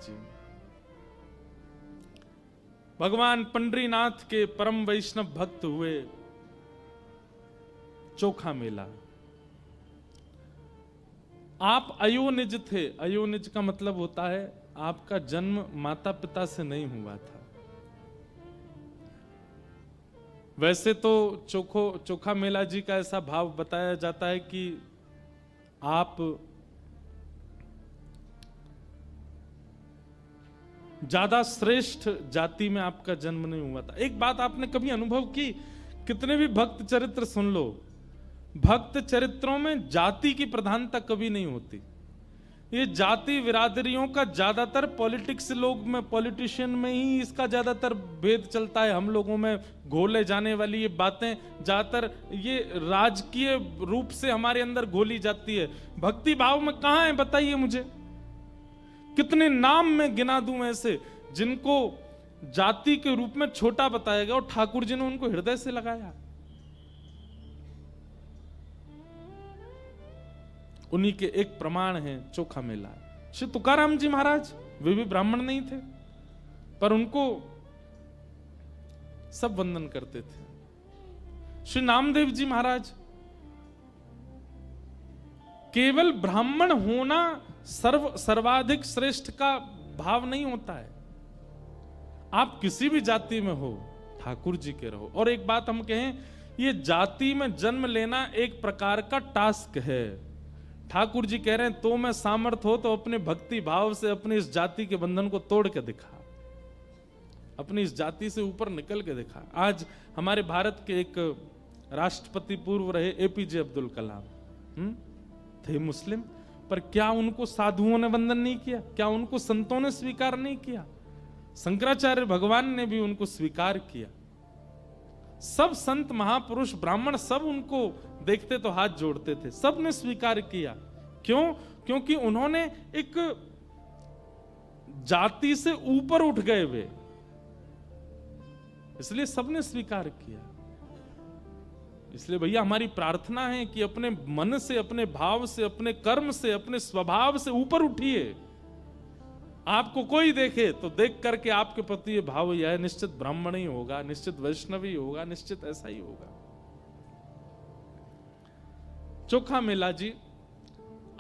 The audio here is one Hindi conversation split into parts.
जी। भगवान पंडरीनाथ के परम वैष्णव भक्त हुए चोखा मेला। आप अयोनिज थे। अयोनिज का मतलब होता है आपका जन्म माता पिता से नहीं हुआ था। वैसे तो चोखा मेला जी का ऐसा भाव बताया जाता है कि आप ज्यादा श्रेष्ठ जाति में आपका जन्म नहीं हुआ था। एक बात आपने कभी अनुभव की, कितने भी भक्त चरित्र सुन लो, भक्त चरित्रों में जाति की प्रधानता कभी नहीं होती। ये जाति बिरादरियों का ज्यादातर पॉलिटिशियन में ही इसका ज्यादातर भेद चलता है। हम लोगों में घोले जाने वाली ये बातें ज्यादातर ये राजकीय रूप से हमारे अंदर घोली जाती है। भक्ति भाव में कहां है बताइए मुझे। कितने नाम में गिना दूं ऐसे जिनको जाति के रूप में छोटा बताया गया और ठाकुर जी ने उनको हृदय से लगाया। उन्हीं के एक प्रमाण है चोखा मेला। श्री तुकाराम जी महाराज वे भी ब्राह्मण नहीं थे, पर उनको सब वंदन करते थे। श्री नामदेव जी महाराज, केवल ब्राह्मण होना सर्वाधिक श्रेष्ठ का भाव नहीं होता है। आप किसी भी जाति में हो, ठाकुर जी के रहो। और एक बात हम कहें, ये जाति में जन्म लेना एक प्रकार का टास्क है। ठाकुर जी कह रहे हैं तो मैं सामर्थ हो तो अपने भक्ति भाव से अपनी इस जाति के बंधन को तोड़ के दिखा, अपनी इस जाति से ऊपर निकल के दिखा। आज हमारे भारत के एक राष्ट्रपति पूर्व रहे एपीजे अब्दुल कलाम थे मुस्लिम, पर क्या उनको साधुओं ने वंदन नहीं किया? क्या उनको संतों ने स्वीकार नहीं किया? शंकराचार्य भगवान ने भी उनको स्वीकार किया। सब संत महापुरुष ब्राह्मण सब उनको देखते तो हाथ जोड़ते थे, सब ने स्वीकार किया। क्यों? क्योंकि उन्होंने एक जाति से ऊपर उठ गए वे, इसलिए सबने स्वीकार किया। इसलिए भैया हमारी प्रार्थना है कि अपने मन से, अपने भाव से, अपने कर्म से, अपने स्वभाव से ऊपर उठिए। आपको कोई देखे तो देख करके आपके प्रति ये भाव यह है, निश्चित ब्राह्मण ही होगा, निश्चित वैष्णव ही होगा, निश्चित ऐसा ही होगा। चोखा मेला जी,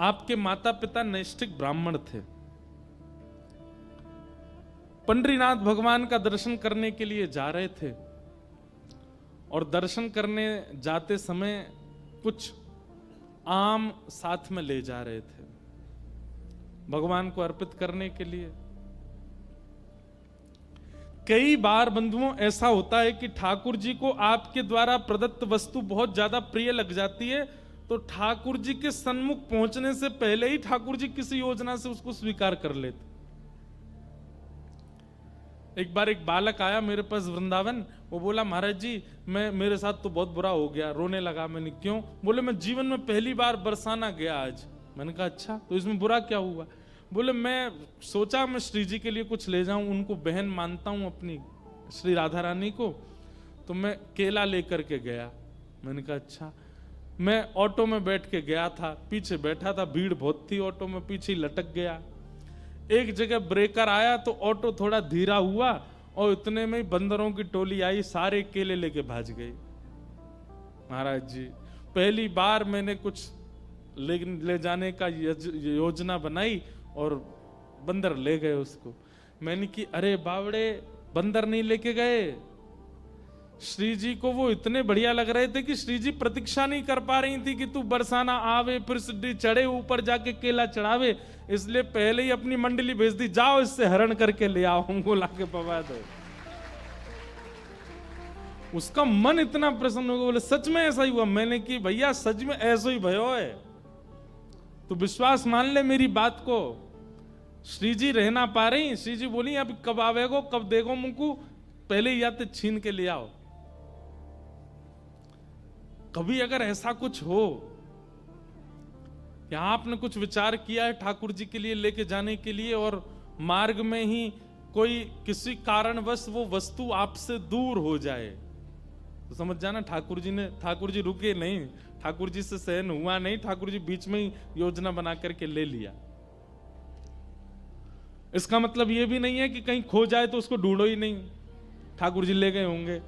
आपके माता पिता नैष्ठिक ब्राह्मण थे। पंडरीनाथ भगवान का दर्शन करने के लिए जा रहे थे और दर्शन करने जाते समय कुछ आम साथ में ले जा रहे थे भगवान को अर्पित करने के लिए। कई बार बंधुओं ऐसा होता है कि ठाकुर जी को आपके द्वारा प्रदत्त वस्तु बहुत ज्यादा प्रिय लग जाती है, तो ठाकुर जी के सन्मुख पहुंचने से पहले ही ठाकुर जी किसी योजना से उसको स्वीकार कर लेते। एक बार एक बालक आया मेरे पास वृंदावन, वो बोला महाराज जी मेरे साथ तो बहुत बुरा हो गया, रोने लगा। मैंने क्यों? बोले मैं जीवन में पहली बार बरसाना गया आज। मैंने कहा अच्छा, तो इसमें बुरा क्या हुआ? बोले मैं सोचा मैं श्री जी के लिए कुछ ले जाऊं, उनको बहन मानता हूं अपनी श्री राधा रानी को, तो मैं केला लेकर के गया। मैंने कहा अच्छा। मैं ऑटो में बैठ के गया था, पीछे बैठा था, भीड़ बहुत थी ऑटो में, पीछे लटक गया। एक जगह ब्रेकर आया तो ऑटो थोड़ा धीरा हुआ और इतने में बंदरों की टोली आई, सारे केले लेके भाज गई। महाराज जी पहली बार मैंने कुछ ले जाने का योजना बनाई और बंदर ले गए उसको। मैंने कि अरे बावड़े, बंदर नहीं लेके गए। श्री जी को वो इतने बढ़िया लग रहे थे कि श्री जी प्रतीक्षा नहीं कर पा रही थी कि तू बरसाना आवे, फिर सीढ़ी चढ़े, ऊपर जाके केला चढ़ावे, इसलिए पहले ही अपनी मंडली भेज दी, जाओ इससे हरण करके ले आओ, हमको लाके पवा दो। उसका मन इतना प्रसन्न हो गया, बोले सच में ऐसा ही हुआ? मैंने कि भैया सच में ऐसा ही भयो है, तो विश्वास मान ले मेरी बात को। श्री जी रह ना पा रही, श्री जी बोली अब कब आवेगो, कब देगो मुझको, पहले ही आते छीन के ले आओ। कभी अगर ऐसा कुछ हो कि आपने कुछ विचार किया है ठाकुर जी के लिए लेके जाने के लिए और मार्ग में ही कोई किसी कारणवश वो वस्तु आपसे दूर हो जाए, तो समझ जाना ठाकुर जी रुके नहीं, ठाकुर जी से सहन हुआ नहीं, ठाकुर जी बीच में ही योजना बना करके ले लिया। इसका मतलब ये भी नहीं है कि कहीं खो जाए तो उसको ढूंढो ही नहीं, ठाकुर जी ले गए होंगे।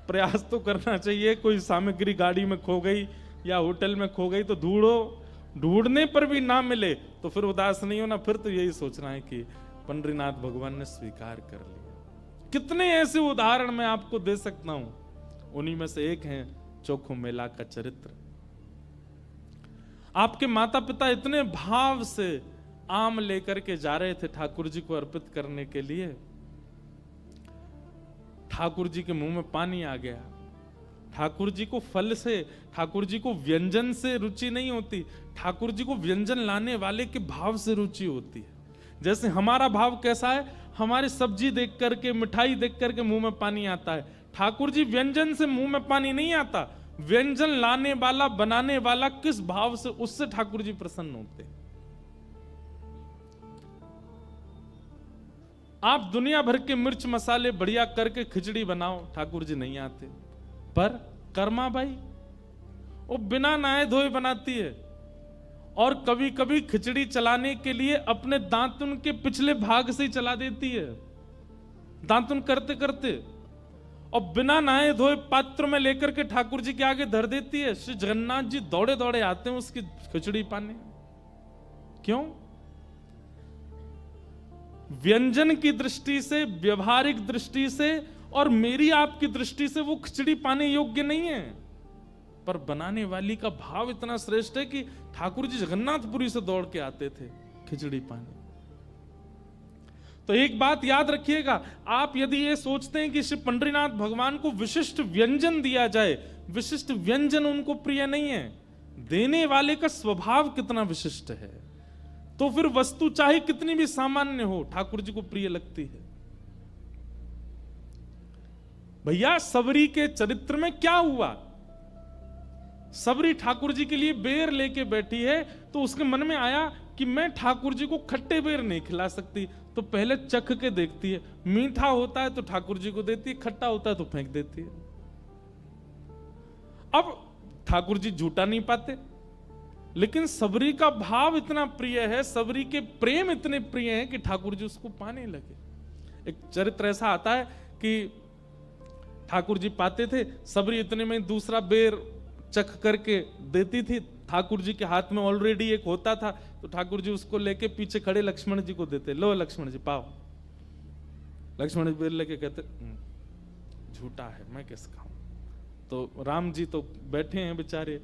प्रयास तो करना चाहिए। कोई सामग्री गाड़ी में खो गई या होटल में खो गई तो ढूंढो, ढूंढने पर भी ना मिले तो फिर उदास नहीं होना, फिर तो यही सोचना है कि पंडरीनाथ भगवान ने स्वीकार कर लिया। कितने ऐसे उदाहरण मैं आपको दे सकता हूं, उन्हीं में से एक है चोखो मेला का चरित्र। आपके माता पिता इतने भाव से आम लेकर के जा रहे थे ठाकुर जी को अर्पित करने के लिए, ठाकुर जी के मुंह में पानी आ गया। ठाकुर जी को फल से, ठाकुर जी को व्यंजन से रुचि नहीं होती, ठाकुर जी को व्यंजन लाने वाले के भाव से रुचि होती है। जैसे हमारा भाव कैसा है, हमारी सब्जी देख करके, मिठाई देख करके मुंह में पानी आता है। ठाकुर जी व्यंजन से मुंह में पानी नहीं आता, व्यंजन लाने वाला, बनाने वाला किस भाव से, उससे ठाकुर जी प्रसन्न होते। आप दुनिया भर के मिर्च मसाले बढ़िया करके खिचड़ी बनाओ, ठाकुर जी नहीं आते। पर कर्मा बाई वो बिना नहाए धोए बनाती है, और कभी कभी खिचड़ी चलाने के लिए अपने दांतुन के पिछले भाग से ही चला देती है, दांतुन करते करते, और बिना नहाए धोए पात्र में लेकर के ठाकुर जी के आगे धर देती है। श्री जगन्नाथ जी दौड़े दौड़े आते हैं उसकी खिचड़ी पाने। क्यों? व्यंजन की दृष्टि से, व्यवहारिक दृष्टि से और मेरी आपकी दृष्टि से वो खिचड़ी पाने योग्य नहीं है, पर बनाने वाली का भाव इतना श्रेष्ठ है कि ठाकुर जी जगन्नाथपुरी से दौड़ के आते थे खिचड़ी पाने। तो एक बात याद रखिएगा, आप यदि ये सोचते हैं कि श्री पंडरीनाथ भगवान को विशिष्ट व्यंजन दिया जाए, विशिष्ट व्यंजन उनको प्रिय नहीं है, देने वाले का स्वभाव कितना विशिष्ट है, तो फिर वस्तु चाहे कितनी भी सामान्य हो ठाकुर जी को प्रिय लगती है। भैया सबरी के चरित्र में क्या हुआ? सबरी ठाकुर जी के लिए बेर लेके बैठी है, तो उसके मन में आया कि मैं ठाकुर जी को खट्टे बेर नहीं खिला सकती, तो पहले चख के देखती है, मीठा होता है तो ठाकुर जी को देती है, खट्टा होता है तो फेंक देती है। अब ठाकुर जी झूठा नहीं पाते, लेकिन सबरी का भाव इतना प्रिय है, सबरी के प्रेम इतने प्रिय हैं कि ठाकुर जी उसको पाने लगे। एक चरित्र ऐसा आता है कि ठाकुर जी पाते थे, सबरी इतने में दूसरा बेर चख करके देती थी, ठाकुर जी के हाथ में ऑलरेडी एक होता था, तो ठाकुर जी उसको लेके पीछे खड़े लक्ष्मण जी को देते, लो लक्ष्मण जी पाओ। लक्ष्मण जी बेर लेके कहते झूठा है, मैं कैसे खाऊं? तो राम जी तो बैठे हैं बेचारे,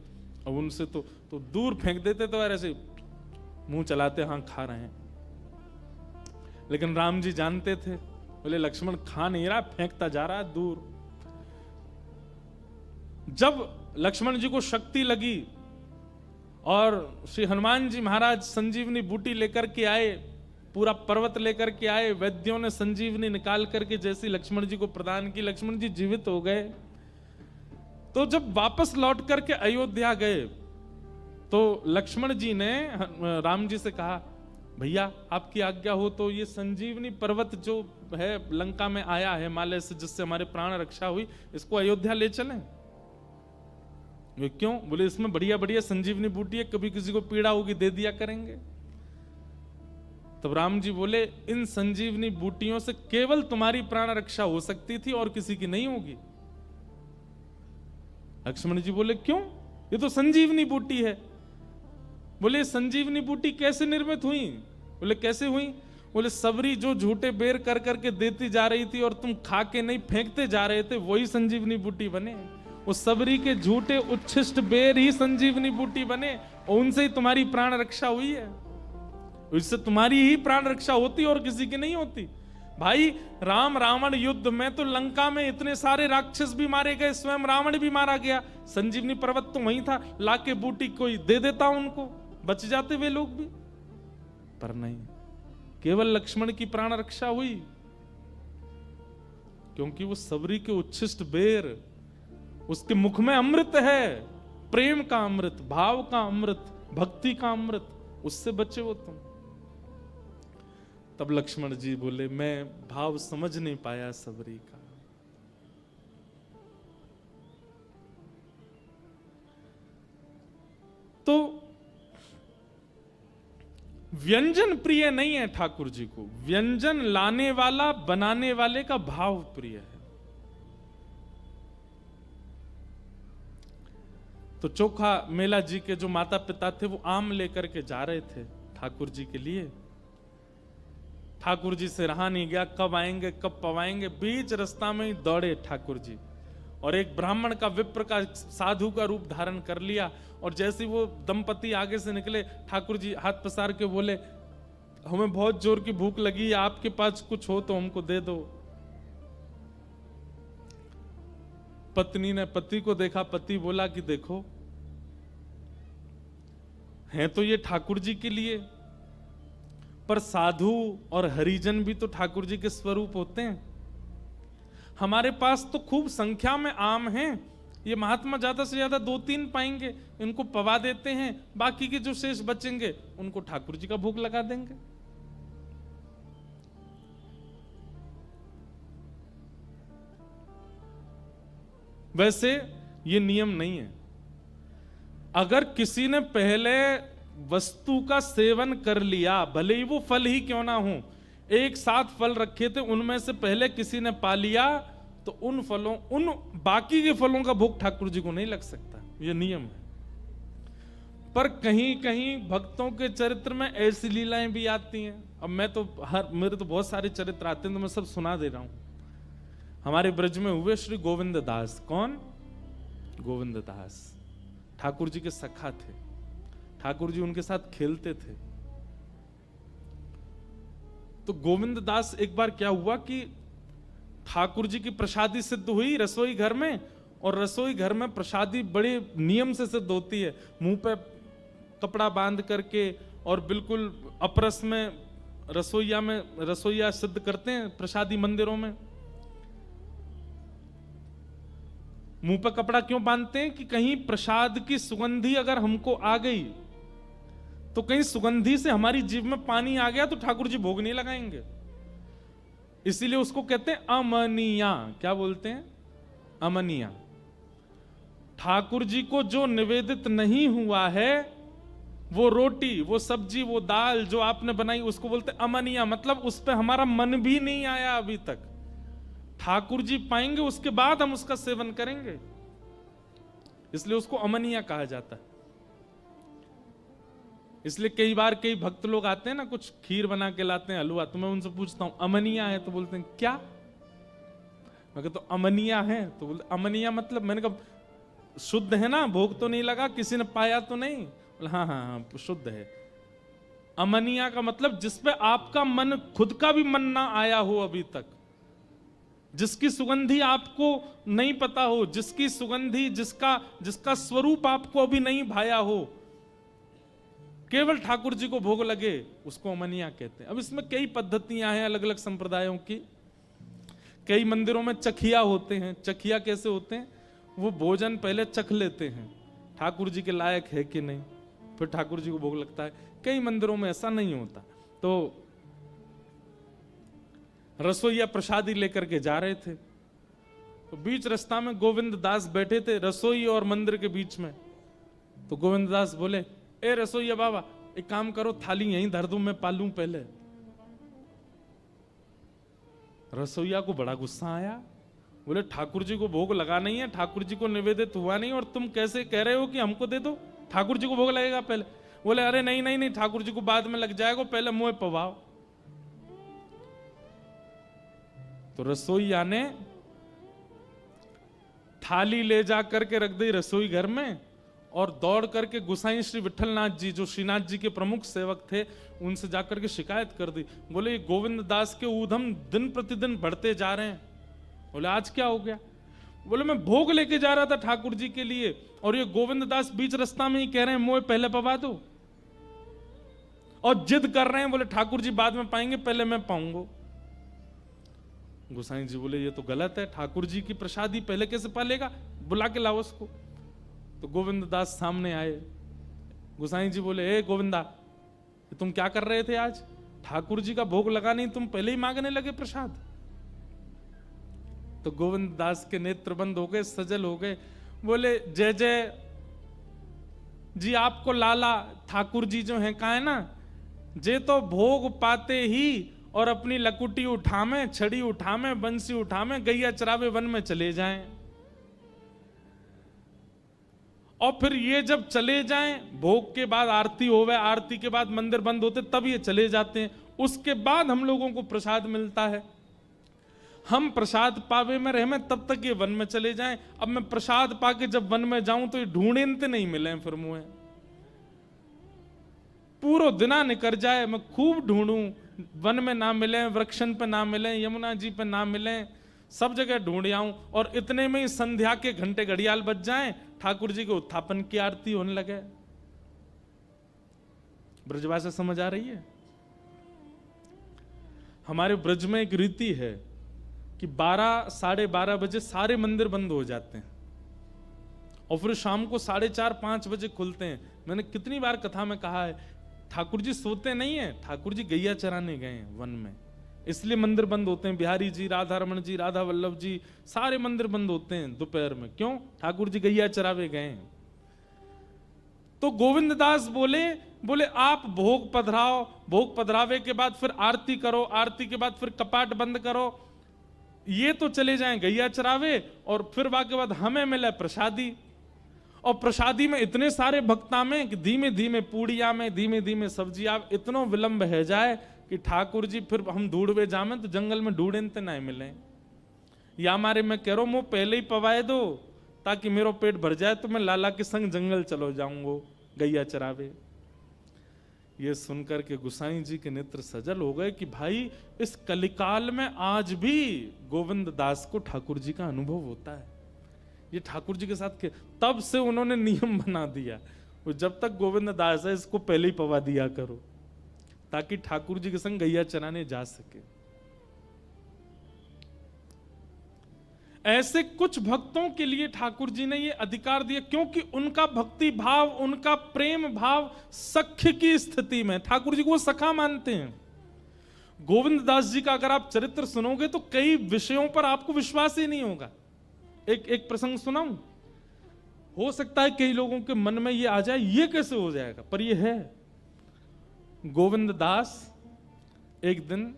अब उनसे तो दूर फेंक देते, तो यार ऐसे मुंह चलाते, हाँ खा रहे हैं। लेकिन राम जी जानते थे, बोले लक्ष्मण खा नहीं रहा, फेंकता जा रहा है दूर। जब लक्ष्मण जी को शक्ति लगी और श्री हनुमान जी महाराज संजीवनी बूटी लेकर के आए, पूरा पर्वत लेकर के आए, वैद्यों ने संजीवनी निकाल करके जैसे लक्ष्मण जी को प्रदान की, लक्ष्मण जी जीवित हो गए। तो जब वापस लौट करके अयोध्या गए, तो लक्ष्मण जी ने राम जी से कहा, भैया आपकी आज्ञा हो तो ये संजीवनी पर्वत जो है लंका में आया है हिमालय से, जिससे हमारे प्राण रक्षा हुई, इसको अयोध्या ले चलें। वे क्यों? बोले इसमें बढ़िया बढ़िया संजीवनी बूटी है, कभी किसी को पीड़ा होगी दे दिया करेंगे। तब राम जी बोले, इन संजीवनी बूटियों से केवल तुम्हारी प्राण रक्षा हो सकती थी और किसी की नहीं होगी। लक्ष्मण जी बोले क्यों? ये तो संजीवनी बूटी है। बोले संजीवनी बूटी कैसे निर्मित हुई? बोले कैसे हुई? बोले सबरी जो झूठे बेर कर करके देती जा रही थी और तुम खा के नहीं फेंकते जा रहे थे, वही संजीवनी बूटी बने। वो सबरी के झूठे उच्छिष्ट बेर ही संजीवनी बूटी बने, और उनसे ही तुम्हारी प्राण रक्षा हुई है। इससे तुम्हारी ही प्राण रक्षा होती और किसी की नहीं होती। भाई राम रावण युद्ध में तो लंका में इतने सारे राक्षस भी मारे गए, स्वयं रावण भी मारा गया, संजीवनी पर्वत तो वहीं था, लाके बूटी कोई दे देता उनको, बच जाते वे लोग भी। पर नहीं, केवल लक्ष्मण की प्राण रक्षा हुई, क्योंकि वो सबरी के उच्छिष्ट बेर, उसके मुख में अमृत है, प्रेम का अमृत, भाव का अमृत, भक्ति का अमृत, उससे बचे हो तुम। तब लक्ष्मण जी बोले, मैं भाव समझ नहीं पाया सबरी का। तो व्यंजन प्रिय नहीं है ठाकुर जी को, व्यंजन लाने वाला बनाने वाले का भाव प्रिय है। तो चोखा मेला जी के जो माता पिता थे वो आम लेकर के जा रहे थे ठाकुर जी के लिए। ठाकुर जी से रहा नहीं गया, कब आएंगे कब पवाएंगे, बीच रास्ता में ही दौड़े ठाकुर जी और एक ब्राह्मण का, विप्र का, साधु का रूप धारण कर लिया। और जैसे वो दंपति आगे से निकले, ठाकुर जी हाथ पसार के बोले, हमें बहुत जोर की भूख लगी है, आपके पास कुछ हो तो हमको दे दो। पत्नी ने पति को देखा, पति बोला कि देखो, हैं तो ये ठाकुर जी के लिए, पर साधु और हरिजन भी तो ठाकुर जी के स्वरूप होते हैं। हमारे पास तो खूब संख्या में आम हैं, ये महात्मा ज्यादा से ज्यादा 2-3 पाएंगे, इनको पवा देते हैं, बाकी के जो शेष बचेंगे उनको ठाकुर जी का भोग लगा देंगे। वैसे ये नियम नहीं है। अगर किसी ने पहले वस्तु का सेवन कर लिया, भले ही वो फल ही क्यों ना हो, एक साथ फल रखे थे, उनमें से पहले किसी ने पा लिया, तो उन फलों, उन बाकी के फलों का भोग ठाकुर जी को नहीं लग सकता, ये नियम है। पर कहीं कहीं भक्तों के चरित्र में ऐसी लीलाएं भी आती हैं। अब मेरे तो बहुत सारे चरित्र आते हैं, तो मैं सब सुना दे रहा हूं। हमारे ब्रज में हुए श्री गोविंद दास। कौन? गोविंद दास ठाकुर जी के सखा थे, ठाकुर जी उनके साथ खेलते थे। तो गोविंद दास, एक बार क्या हुआ कि ठाकुर जी की प्रसादी सिद्ध हुई रसोई घर में, और रसोई घर में प्रसादी बड़े नियम से सिद्ध होती है, मुंह पे कपड़ा बांध करके, और बिल्कुल अपरस में रसोईया सिद्ध करते हैं प्रसादी मंदिरों में। मुंह पे कपड़ा क्यों बांधते हैं? कि कहीं प्रसाद की सुगंधी अगर हमको आ गई, तो कहीं सुगंधी से हमारी जीभ में पानी आ गया तो ठाकुर जी भोग नहीं लगाएंगे। इसीलिए उसको कहते हैं अमनिया। क्या बोलते हैं? अमनिया। ठाकुर जी को जो निवेदित नहीं हुआ है, वो रोटी, वो सब्जी, वो दाल जो आपने बनाई, उसको बोलते हैं अमनिया। मतलब उस पर हमारा मन भी नहीं आया अभी तक, ठाकुर जी पाएंगे उसके बाद हम उसका सेवन करेंगे, इसलिए उसको अमनिया कहा जाता है। इसलिए कई बार कई भक्त लोग आते हैं ना, कुछ खीर बना के लाते हैं, हलवा, तो मैं उनसे पूछता हूं अमनिया है? तो बोलते हैं क्या? मैं कहता हूं अमनिया है, तो बोलते अमनिया मतलब, मैंने कहा शुद्ध है ना, भोग तो नहीं लगा, किसी ने पाया तो नहीं? हाँ हाँ हाँ शुद्ध है। अमनिया का मतलब जिसपे आपका मन, खुद का भी मन ना आया हो अभी तक, जिसकी सुगंधी आपको नहीं पता हो, जिसकी सुगंधी, जिसका स्वरूप आपको अभी नहीं भाया हो, केवल ठाकुर जी को भोग लगे, उसको अमनिया कहते हैं। अब इसमें कई पद्धतियां हैं अलग अलग संप्रदायों की। कई मंदिरों में चखिया होते हैं। चखिया कैसे होते हैं? वो भोजन पहले चख लेते हैं, ठाकुर जी के लायक है कि नहीं, फिर ठाकुर जी को भोग लगता है। कई मंदिरों में ऐसा नहीं होता। तो रसोईया प्रसादी लेकर के जा रहे थे, तो बीच रास्ता में गोविंद दास बैठे थे, रसोई और मंदिर के बीच में। तो गोविंद दास बोले, ए रसोईया बाबा, एक काम करो, थाली यहीं धर दूं, मैं पालूं पहले। रसोईया को बड़ा गुस्सा आया, बोले ठाकुर जी को भोग लगा नहीं है, ठाकुर जी को निवेदित हुआ नहीं, और तुम कैसे कह रहे हो कि हमको दे दो, ठाकुर जी को भोग लगेगा पहले। बोले अरे नहीं नहीं नहीं, ठाकुर जी को बाद में लग जाएगा, पहले मुंह पवाओ। तो रसोईया ने थाली ले जा करके रख दी रसोई घर में, और दौड़ करके गुसाई श्री विठलनाथ जी, जो श्रीनाथ जी के प्रमुख सेवक थे, उनसे जाकर के शिकायत कर दी। बोले गोविंद दास के ऊधम दिन प्रतिदिन बढ़ते जा रहे हैं। बोले आज क्या हो गया? बोले मैं भोग लेके जा रहा था ठाकुर जी के लिए, और ये गोविंद दास बीच रास्ता में ही कह रहे हैं मोए पहले पवा दो, और जिद कर रहे हैं, बोले ठाकुर जी बाद में पाएंगे, पहले मैं पाऊंगा। गोसाई जी बोले ये तो गलत है, ठाकुर जी की प्रसादी पहले कैसे पालेगा, बुला के लाओ उसको। तो गोविंद दास सामने आए। गोसाई जी बोले, ए गोविंदा, तुम क्या कर रहे थे आज? ठाकुर जी का भोग लगा नहीं, तुम पहले ही मांगने लगे प्रसाद। तो गोविंद दास के नेत्र बंद हो गए, सजल हो गए। बोले जय जय जी, आपको लाला ठाकुर जी जो हैं, कहा है ना, जे तो भोग पाते ही और अपनी लकुटी उठामे, छड़ी उठामे, बंसी उठामे, गैया चरावे वन में चले जाएं। और फिर ये जब चले जाएं, भोग के बाद आरती होवे, आरती के बाद मंदिर बंद होते, तब ये चले जाते हैं। उसके बाद हम लोगों को प्रसाद मिलता है। हम प्रसाद पावे में रहे में तब तक ये वन में चले जाएं। अब मैं प्रसाद पाके जब वन में जाऊं तो ये ढूंढते नहीं मिले फिर मुझे। पूरा दिना निकल जाए, मैं खूब ढूंढूं, वन में ना मिले, वृक्षन पे ना मिले, यमुना जी पे ना मिले, सब जगह ढूंढ आऊं। और इतने में ही संध्या के घंटे घड़ियाल बज जाएं, ठाकुर जी के उत्थापन की आरती होने लगे। ब्रजभाषा समझ आ रही है? हमारे ब्रज में एक रीति है कि 12 साढ़े 12 बजे सारे मंदिर बंद हो जाते हैं और फिर शाम को 4:30 5 बजे खुलते हैं। मैंने कितनी बार कथा में कहा है, ठाकुर जी सोते नहीं है, ठाकुर जी गैया चराने गए हैं वन में, इसलिए मंदिर बंद होते हैं। बिहारी जी, राधा रमन जी, राधा वल्लभ जी, सारे मंदिर बंद होते हैं दोपहर में। क्यों? ठाकुर जी गैया चरावे गए हैं। तो गोविंद दास बोले आप भोग पधराओ, भोग पधरावे के बाद फिर आरती करो, आरती के बाद फिर कपाट बंद करो, ये तो चले जाएं गैया चरावे, और फिर वाके बाद हमें मिले प्रसादी। और प्रसादी में इतने सारे भक्ता में कि धीमे धीमे पूड़िया में, धीमे धीमे सब्जिया, इतनो विलंब है जाए कि ठाकुर जी फिर हम ढूंढवे जामे तो जंगल में ढूंढते नहीं मिले। या हमारे मैं कह रहा हूं, पहले ही पवाए दो ताकि मेरा पेट भर जाए तो मैं लाला के संग जंगल चलो जाऊंगा गैया चरावे। ये सुनकर के गुसाई जी के नेत्र सजल हो गए कि भाई इस कलिकाल में आज भी गोविंद दास को ठाकुर जी का अनुभव होता है। ये ठाकुर जी के साथ तब से उन्होंने नियम बना दिया, वो जब तक गोविंद दास है इसको पहले ही पवा दिया करो ताकि ठाकुर जी के संग गैया चराने जा सके। ऐसे कुछ भक्तों के लिए ठाकुर जी ने ये अधिकार दिया क्योंकि उनका भक्ति भाव, उनका प्रेम भाव सख्य की स्थिति में, ठाकुर जी को वो सखा मानते हैं। गोविंद दास जी का अगर आप चरित्र सुनोगे तो कई विषयों पर आपको विश्वास ही नहीं होगा। एक प्रसंग सुनाऊं, हो सकता है कई लोगों के मन में ये आ जाए ये कैसे हो जाएगा, पर ये है। गोविंद दास एक दिन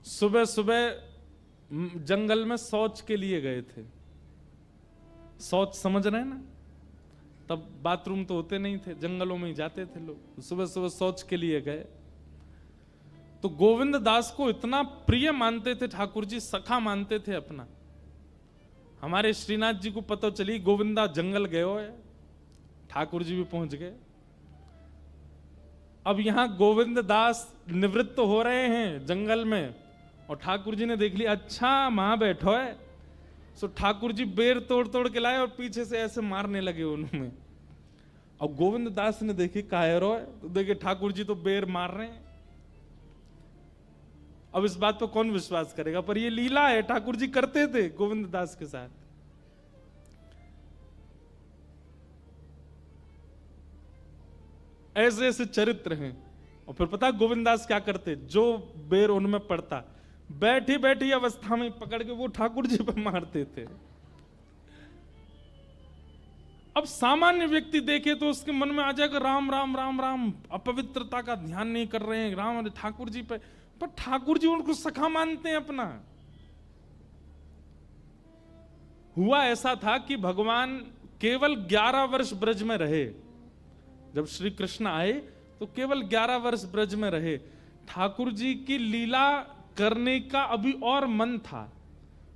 सुबह सुबह जंगल में शौच के लिए गए थे। शौच समझ रहे हैं ना? तब बाथरूम तो होते नहीं थे, जंगलों में ही जाते थे लोग। सुबह सुबह शौच के लिए गए तो गोविंद दास को इतना प्रिय मानते थे ठाकुर जी, सखा मानते थे अपना। हमारे श्रीनाथ जी को पता चली गोविंदा जंगल गए हो है, ठाकुर जी भी पहुंच गए। अब यहां गोविंद दास निवृत्त हो रहे हैं जंगल में और ठाकुर जी ने देख लिया, अच्छा वहां बैठो है। सो ठाकुर जी बेर तोड़ तोड़ के लाए और पीछे से ऐसे मारने लगे उन्होंने। और गोविंद दास ने देखी कायरो है, तो देखे ठाकुर जी तो बेर मार रहे हैं। अब इस बात पर कौन विश्वास करेगा, पर ये लीला है, ठाकुर जी करते थे गोविंद दास के साथ। ऐसे ऐसे चरित्र हैं। और फिर पता गोविंद दास क्या करते, जो बेर उनमें पड़ता बैठी बैठी अवस्था में पकड़ के वो ठाकुर जी पर मारते थे। अब सामान्य व्यक्ति देखे तो उसके मन में आ जाएगा राम राम राम राम, अपवित्रता का ध्यान नहीं कर रहे हैं राम ठाकुर जी पे, पर ठाकुर जी उनको सखा मानते हैं अपना। हुआ ऐसा था कि भगवान केवल 11 वर्ष ब्रज में रहे। जब श्री कृष्ण आए तो केवल 11 वर्ष ब्रज में रहे। ठाकुर जी की लीला करने का अभी और मन था,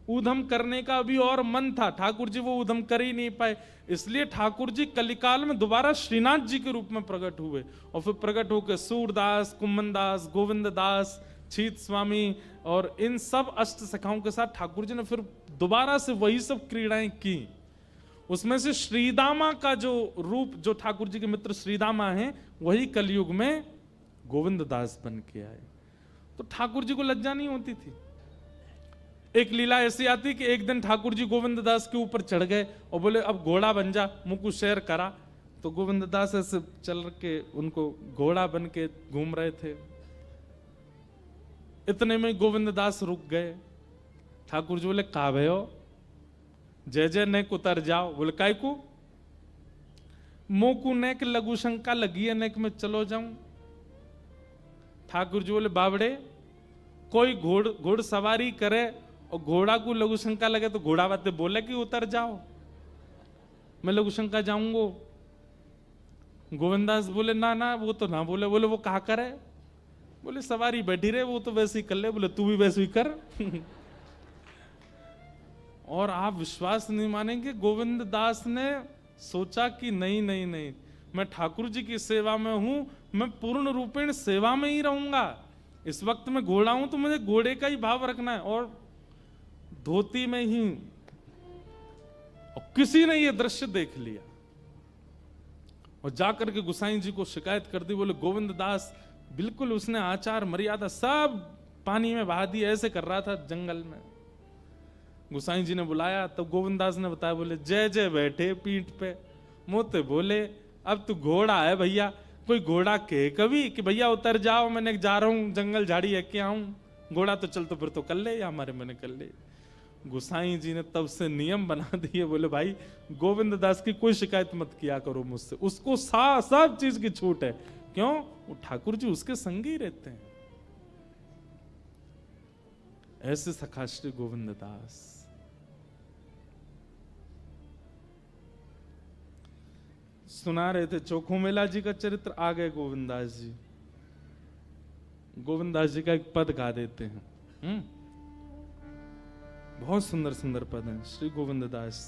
ऊधम करने का अभी और मन था, ठाकुर जी वो ऊधम कर ही नहीं पाए। इसलिए ठाकुर जी कलिकाल में दोबारा श्रीनाथ जी के रूप में प्रकट हुए और फिर प्रकट होकर सूरदास, कुम्मन दास, गोविंद दास, छीत स्वामी और इन सब अष्ट सखाओं के साथ ठाकुर जी ने फिर दोबारा से वही सब क्रीड़ाएं की। उसमें से श्रीदामा का जो रूप, जो ठाकुर जी के मित्र श्रीदामा हैं, वही कलयुग में गोविंद दास बन के आए। तो ठाकुर जी को लज्जा नहीं होती थी। एक लीला ऐसी आती कि एक दिन ठाकुर जी गोविंद दास के ऊपर चढ़ गए और बोले अब घोड़ा बन जा, मुझको शेर करा। तो गोविंद दास ऐसे चल के उनको घोड़ा बन के घूम रहे थे। इतने में गोविंद दास रुक गए। ठाकुर जी बोले का भयो, जय जय ने उतर जाओ। बोले काय को? मोकू नेक लघु शंका लगी है नेक में चलो जाऊं। ठाकुर जी बोले बावड़े, कोई घोड़ सवारी करे और घोड़ा को लघु शंका लगे तो घोड़ा बातें बोले कि उतर जाओ, मैं लघु शंका जाऊंगो। गोविंदास बोले ना ना वो तो ना बोले। बोले वो कहा करे? बोले सवारी बैठी रहे, वो तो वैसे ही कर ले। बोले तू भी वैसे ही कर। और आप विश्वास नहीं मानेंगे, गोविंद दास ने सोचा कि नहीं नहीं नहीं, मैं ठाकुर जी की सेवा में हूं, मैं पूर्ण रूपेण सेवा में ही रहूंगा। इस वक्त मैं घोड़ा हूं तो मुझे घोड़े का ही भाव रखना है, और धोती में ही। और किसी ने ये दृश्य देख लिया और जाकर के गुसाई जी को शिकायत कर दी। बोले गोविंद दास बिल्कुल उसने आचार मर्यादा सब पानी में बहा दी, ऐसे कर रहा था जंगल में। गुसाई जी ने बुलाया तब गोविंदास ने बताया। बोले जय जय बैठे पीठ पे, मोते बोले अब तू घोड़ा है भैया, कोई घोड़ा कहे कभी कि भैया उतर जाओ, मैंने जा रहा हूं जंगल झाड़ी है क्या आऊं, घोड़ा तो चल तो फिर तो कर ले या हमारे मैंने कर ले। गुसाई जी ने तब से नियम बना दिए। बोले भाई गोविंद दास की कोई शिकायत मत किया करो मुझसे, उसको सब चीज की छूट है। क्यों? वो ठाकुर जी उसके संग ही रहते हैं। ऐसे सखा श्री गोविंद दास। सुना रहे थे चोखू मेला जी का चरित्र, आ गए गोविंदास जी। गोविंदास जी का एक पद गा देते हैं। बहुत सुंदर सुंदर पद हैं श्री गोविंद दास।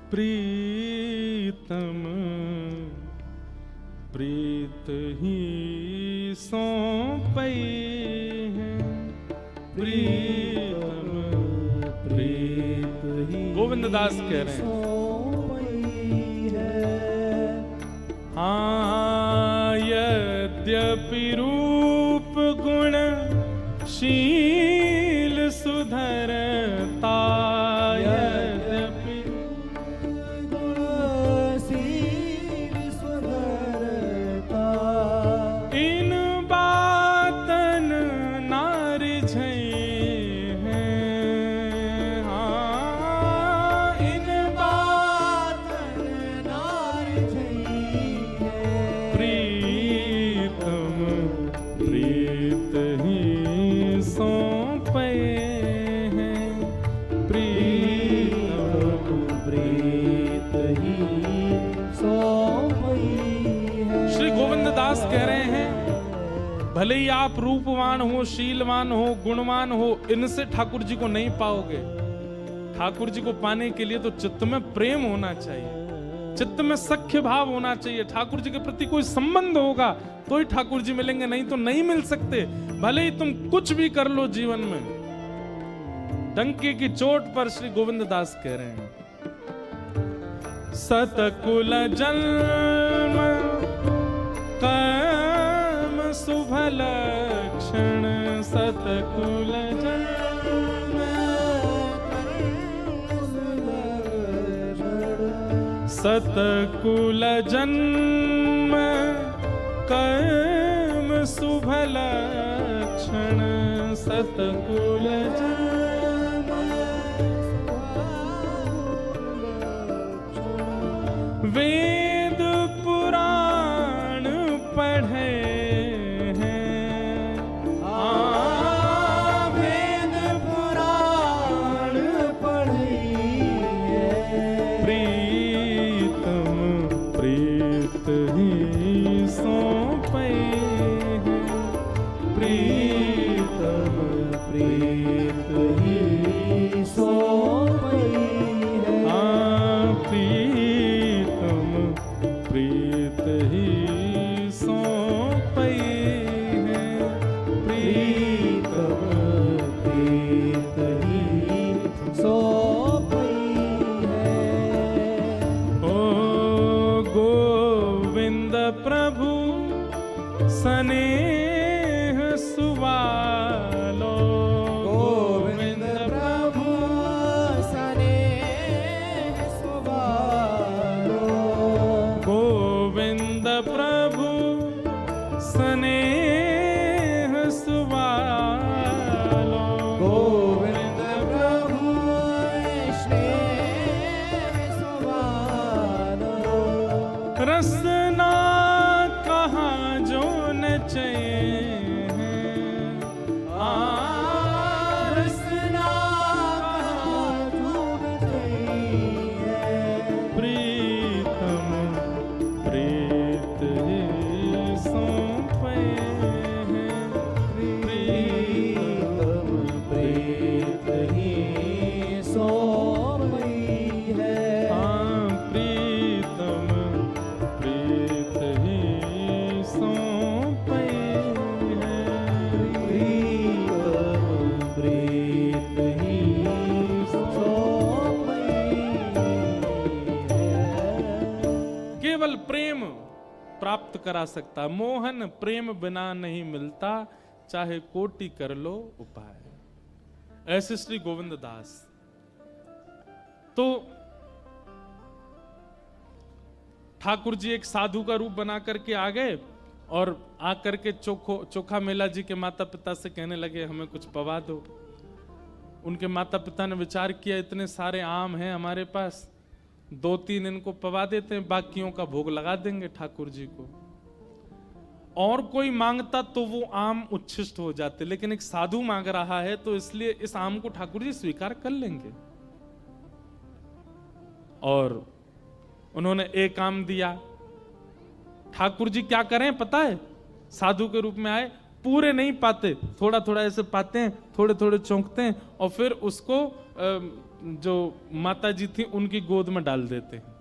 प्रीतम प्रीत ही सौंपई है, प्रीतम प्रीत ही गोविंद दास कह रहे हैं। हाँ यद्यपि रूप गुण शील सुधरता, भले ही आप रूपवान हो, शीलवान हो, गुणवान हो, इनसे ठाकुर जी को नहीं पाओगे। ठाकुर जी को पाने के लिए तो चित्त में प्रेम होना चाहिए, चित्त में सख्य भाव होना चाहिए, ठाकुर जी के प्रति कोई संबंध होगा तो ही ठाकुर जी मिलेंगे, नहीं तो नहीं मिल सकते। भले ही तुम कुछ भी कर लो जीवन में। डंके की चोट पर श्री गोविंद दास कह रहे हैं, सतकुल जन्म कर्म शुभ लक्षण, सतकुल जन्म सतकुल जन्म कर्म शुभ लक्षण, सतकुल जन्म वेद पुराण पढ़े हैं, वेद पुराण पढ़े हैं, प्रीतम प्रीत ही सौंपे हैं, प्रीतम प्रीत ही सौंपे हैं, प्रीतम प्रीत ही सौंपे हैं, प्रीतम प्रीत ही सौंपे हैं। ओ गो प्राप्त करा सकता है। मोहन प्रेम बिना नहीं मिलता, चाहे कोटि कर लो उपाय। ऐसे श्री गोविंद दास। तो ठाकुर जी एक साधु का रूप बना करके आ गए और आकर के चोखा मेला जी के माता पिता से कहने लगे हमें कुछ पवा दो। उनके माता पिता ने विचार किया इतने सारे आम हैं हमारे पास, 2-3 इनको पवा देते हैं, बाकियों का भोग लगा देंगे ठाकुर जी को। और कोई मांगता तो वो आम उच्छिष्ट हो जाते, लेकिन एक साधु मांग रहा है तो इसलिए इस आम को ठाकुर जी स्वीकार कर लेंगे। और उन्होंने एक आम दिया। ठाकुर जी क्या करें पता है, साधु के रूप में आए, पूरे नहीं पाते, थोड़ा थोड़ा ऐसे पाते हैं, थोड़े थोड़े चौंकते हैं और फिर उसको जो माता जी थी उनकी गोद में डाल देते हैं।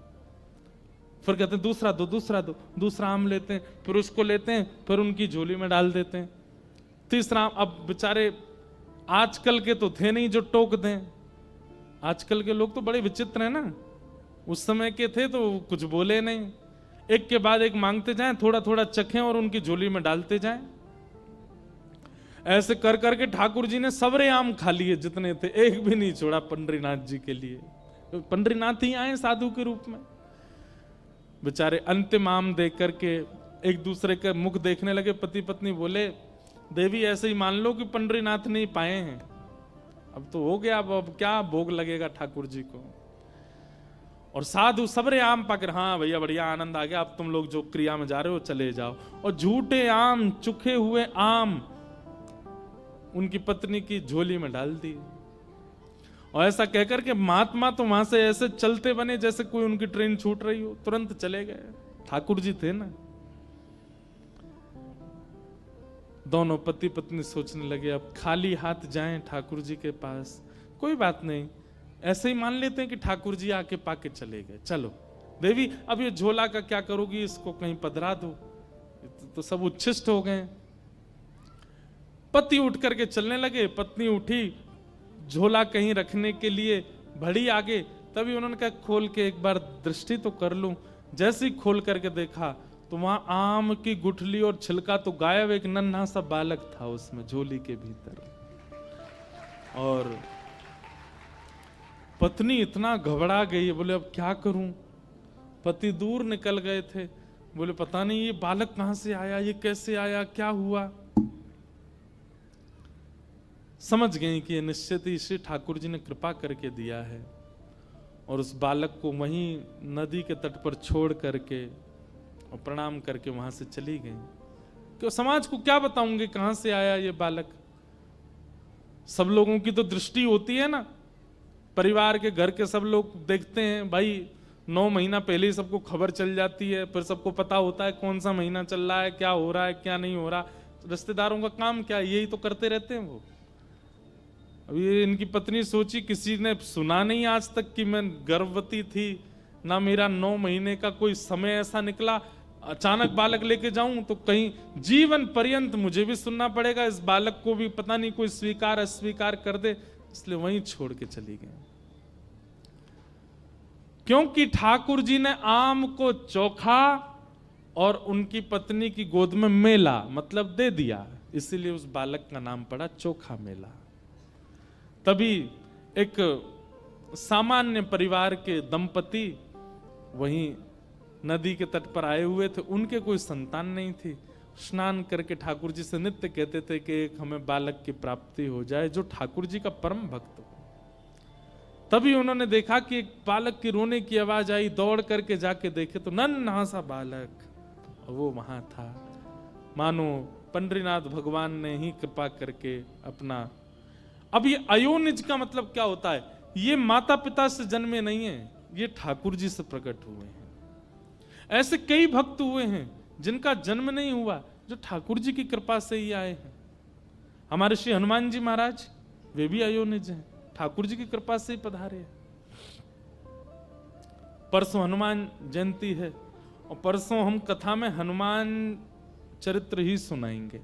फिर कहते हैं दूसरा दो, दूसरा दो, दूसरा आम लेते हैं, फिर उसको लेते हैं, फिर उनकी झोली में डाल देते हैं। तीसरा आम, अब बेचारे आजकल के तो थे नहीं जो टोक दें। आजकल के लोग तो बड़े विचित्र हैं ना, उस समय के थे तो कुछ बोले नहीं, एक के बाद एक मांगते जाएं, थोड़ा थोड़ा चखें और उनकी झोली में डालते जाएं। ऐसे कर करके ठाकुर जी ने सबरे आम खा लिए जितने थे, एक भी नहीं छोड़ा पंडरीनाथ जी के लिए। तो पंडरीनाथ ही आए साधु के रूप में। बेचारे अंतिम आम देख करके एक दूसरे के मुख देखने लगे। पति पत्नी बोले देवी ऐसे ही मान लो कि पंडरीनाथ नहीं पाए हैं, अब तो हो गया, अब क्या भोग लगेगा ठाकुर जी को। और साधु सबरे आम पाकर, हाँ भैया बढ़िया आनंद आ गया, अब तुम लोग जो क्रिया में जा रहे हो चले जाओ। और झूठे आम, चुखे हुए आम उनकी पत्नी की झोली में डाल दी। और ऐसा कहकर के महात्मा तो वहां से ऐसे चलते बने जैसे कोई उनकी ट्रेन छूट रही हो, तुरंत चले गए। ठाकुर जी थे ना। दोनों पति पत्नी सोचने लगे अब खाली हाथ जाएं ठाकुर जी के पास, कोई बात नहीं, ऐसे ही मान लेते हैं कि ठाकुर जी आके पाके चले गए। चलो देवी अब ये झोला का क्या करोगी, इसको कहीं पधरा दो, तो सब उच्छिष्ट हो गए। पति उठ करके चलने लगे, पत्नी उठी झोला कहीं रखने के लिए बढ़ी आगे, तभी उन्होंने कहा खोल के एक बार दृष्टि तो कर लूं। जैसे ही खोल करके देखा तो वहां आम की गुठली और छिलका तो गायब, एक नन्हा सा बालक था उसमें झोली के भीतर। और पत्नी इतना घबरा गई, बोले अब क्या करूं। पति दूर निकल गए थे, बोले पता नहीं ये बालक कहां से आया, ये कैसे आया, क्या हुआ। समझ गई कि निश्चित ही श्री ठाकुर जी ने कृपा करके दिया है। और उस बालक को वहीं नदी के तट पर छोड़ करके और प्रणाम करके वहां से चली गई। क्यों समाज को क्या बताऊंगी कहां से आया ये बालक। सब लोगों की तो दृष्टि होती है ना, परिवार के घर के सब लोग देखते हैं भाई, 9 महीना पहले ही सबको खबर चल जाती है, फिर सबको पता होता है कौन सा महीना चल रहा है, क्या हो रहा है क्या नहीं हो रहा। रिश्तेदारों का काम क्या है, यही तो करते रहते हैं वो। अब ये इनकी पत्नी सोची किसी ने सुना नहीं आज तक कि मैं गर्भवती थी, ना मेरा 9 महीने का कोई समय ऐसा निकला, अचानक बालक लेके जाऊं तो कहीं जीवन पर्यंत मुझे भी सुनना पड़ेगा, इस बालक को भी पता नहीं कोई स्वीकार अस्वीकार कर दे, इसलिए वहीं छोड़ के चली गई। क्योंकि ठाकुर जी ने आम को चोखा और उनकी पत्नी की गोद में मेला मतलब दे दिया, इसीलिए उस बालक का नाम पड़ा चोखा मेला। तभी एक सामान्य परिवार के दंपति वहीं नदी के तट पर आए हुए थे, उनके कोई संतान नहीं थी। स्नान करके ठाकुर जी से नित्य कहते थे कि एक हमें बालक की प्राप्ति हो जाए जो ठाकुर जी का परम भक्त हो। तभी उन्होंने देखा कि एक बालक की रोने की आवाज आई, दौड़ करके जाके देखे तो नन्हा सा बालक वो वहां था। मानो पंडरीनाथ भगवान ने ही कृपा करके अपना। अब ये अयोनिज का मतलब क्या होता है, ये माता पिता से जन्मे नहीं है, ये ठाकुर जी से प्रकट हुए हैं। ऐसे कई भक्त हुए हैं जिनका जन्म नहीं हुआ, जो ठाकुर जी की कृपा से ही आए हैं। हमारे श्री हनुमान जी महाराज वे भी अयोनिज हैं, ठाकुर जी की कृपा से ही पधारे हैं। परसों हनुमान जयंती है और परसों हम कथा में हनुमान चरित्र ही सुनाएंगे,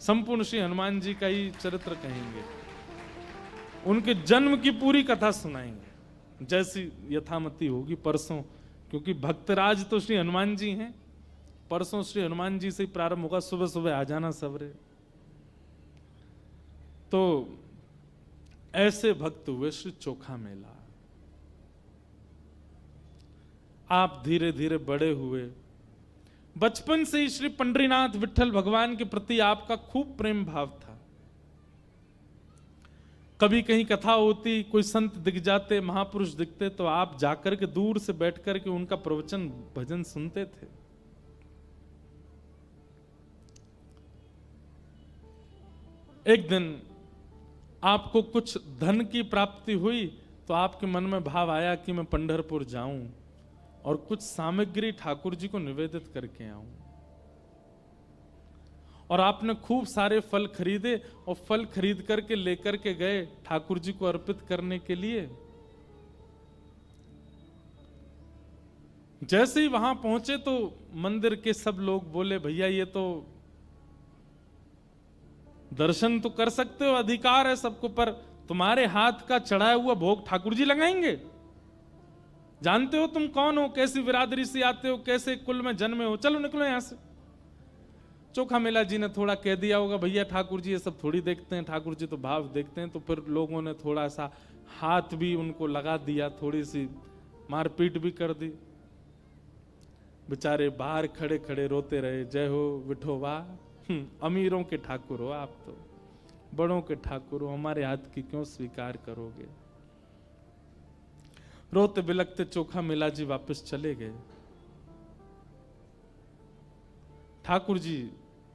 संपूर्ण श्री हनुमान जी का ही चरित्र कहेंगे, उनके जन्म की पूरी कथा सुनाएंगे जैसी यथामति होगी परसों, क्योंकि भक्तराज तो श्री हनुमान जी हैं, परसों श्री हनुमान जी से ही प्रारंभ होगा, सुबह सुबह आ जाना सबरे। तो ऐसे भक्त हुए श्री चोखा मेला। आप धीरे धीरे बड़े हुए। बचपन से ही श्री पंडरीनाथ विठल भगवान के प्रति आपका खूब प्रेम भाव था। कभी कहीं कथा होती, कोई संत दिख जाते, महापुरुष दिखते, तो आप जाकर के दूर से बैठ कर के उनका प्रवचन भजन सुनते थे। एक दिन आपको कुछ धन की प्राप्ति हुई तो आपके मन में भाव आया कि मैं पंढरपुर जाऊं और कुछ सामग्री ठाकुर जी को निवेदित करके आऊं। और आपने खूब सारे फल खरीदे और फल खरीद करके लेकर के गए ठाकुर जी को अर्पित करने के लिए। जैसे ही वहां पहुंचे तो मंदिर के सब लोग बोले, भैया ये तो दर्शन तो कर सकते हो, अधिकार है सबको, पर तुम्हारे हाथ का चढ़ाया हुआ भोग ठाकुर जी लगाएंगे? जानते हो तुम कौन हो, कैसी बिरादरी से आते हो, कैसे कुल में जन्मे हो, चलो निकलो यहां से। चोखा मेला जी ने थोड़ा कह दिया होगा, भैया ठाकुर जी ये सब थोड़ी देखते हैं, ठाकुर जी तो भाव देखते हैं। तो फिर लोगों ने थोड़ा सा हाथ भी उनको लगा दिया, थोड़ी सी मारपीट भी कर दी। बेचारे बाहर खड़े खड़े रोते रहे, जय हो विठोबा, अमीरों के ठाकुर हो आप, तो बड़ों के ठाकुर हो, हमारे हाथ की क्यों स्वीकार करोगे। रोते बिलखते चोखा मेला जी वापस चले गए। ठाकुर जी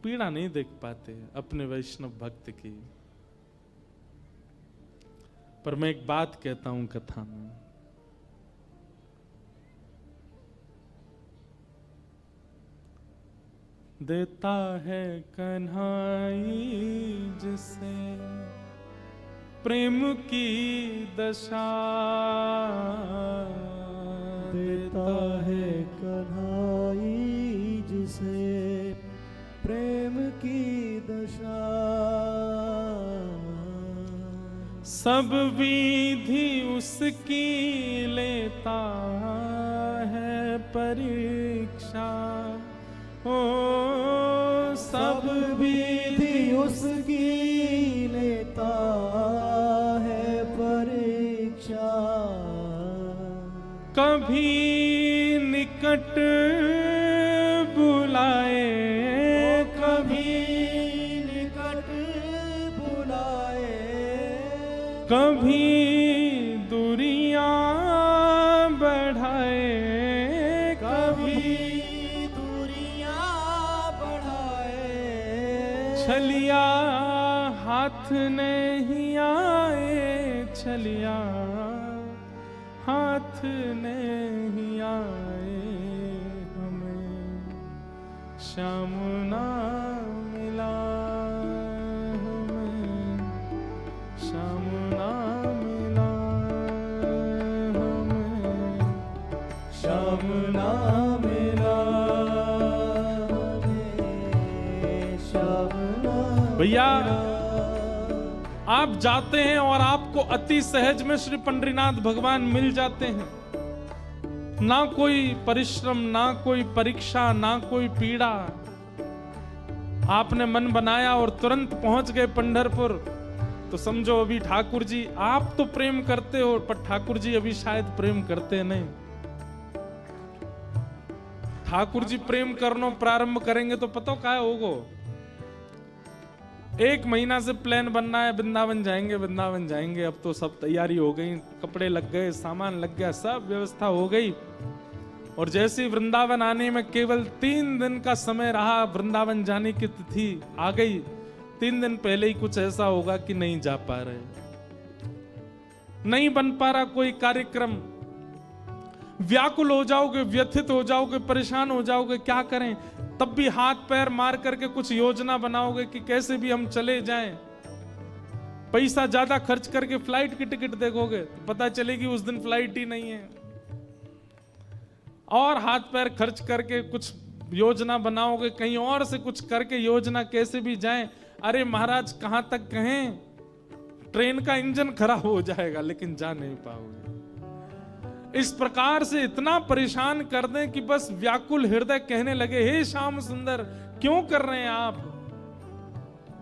पीड़ा नहीं देख पाते अपने वैष्णव भक्त की। पर मैं एक बात कहता हूं कथा में, देता है कन्हाई जिसे प्रेम की दशा, देता है कन्हाई जिसे प्रेम की दशा। सब विधि उसकी लेता है परीक्षा, ओ सब विधि उसकी लेता है परीक्षा। कभी निकट बुलाए, कभी निकट बुलाए, कभी दूरियां बढ़ाए, कभी दूरियां बढ़ाए। छलिया हाथ नहीं आए, छलिया हाथ नहीं आए, हमें श्याम ना मिला, हमें श्याम ना मिला, हमें श्याम ना मिला, हमें श्याम ना भैया आप जाते हैं और आपको अति सहज में श्री पंडरीनाथ भगवान मिल जाते हैं। ना कोई परिश्रम, ना कोई परीक्षा, ना कोई पीड़ा। आपने मन बनाया और तुरंत पहुंच गए पंढरपुर। तो समझो अभी ठाकुर जी, आप तो प्रेम करते हो पर ठाकुर जी अभी शायद प्रेम करते नहीं। ठाकुर जी प्रेम करना प्रारंभ करेंगे तो पता क्या होगा, 1 महीना से प्लान बनना है, वृंदावन जाएंगे, वृंदावन जाएंगे। अब तो सब तैयारी हो गई, कपड़े लग गए, सामान लग गया, सब व्यवस्था हो गई। और जैसे ही वृंदावन आने में केवल 3 दिन का समय रहा, वृंदावन जाने की तिथि आ गई। 3 दिन पहले ही कुछ ऐसा होगा कि नहीं जा पा रहे, नहीं बन पा रहा कोई कार्यक्रम। व्याकुल हो जाओगे, व्यथित हो जाओगे, परेशान हो जाओगे, क्या करें। तब भी हाथ पैर मार करके कुछ योजना बनाओगे कि कैसे भी हम चले जाएं। पैसा ज्यादा खर्च करके फ्लाइट की टिकट देखोगे तो पता चलेगी उस दिन फ्लाइट ही नहीं है। और हाथ पैर खर्च करके कुछ योजना बनाओगे, कहीं और से कुछ करके योजना कैसे भी जाएं। अरे महाराज कहां तक कहें, ट्रेन का इंजन खराब हो जाएगा लेकिन जा नहीं पाओगे। इस प्रकार से इतना परेशान कर दें कि बस व्याकुल हृदय कहने लगे, हे श्याम सुंदर क्यों कर रहे हैं आप?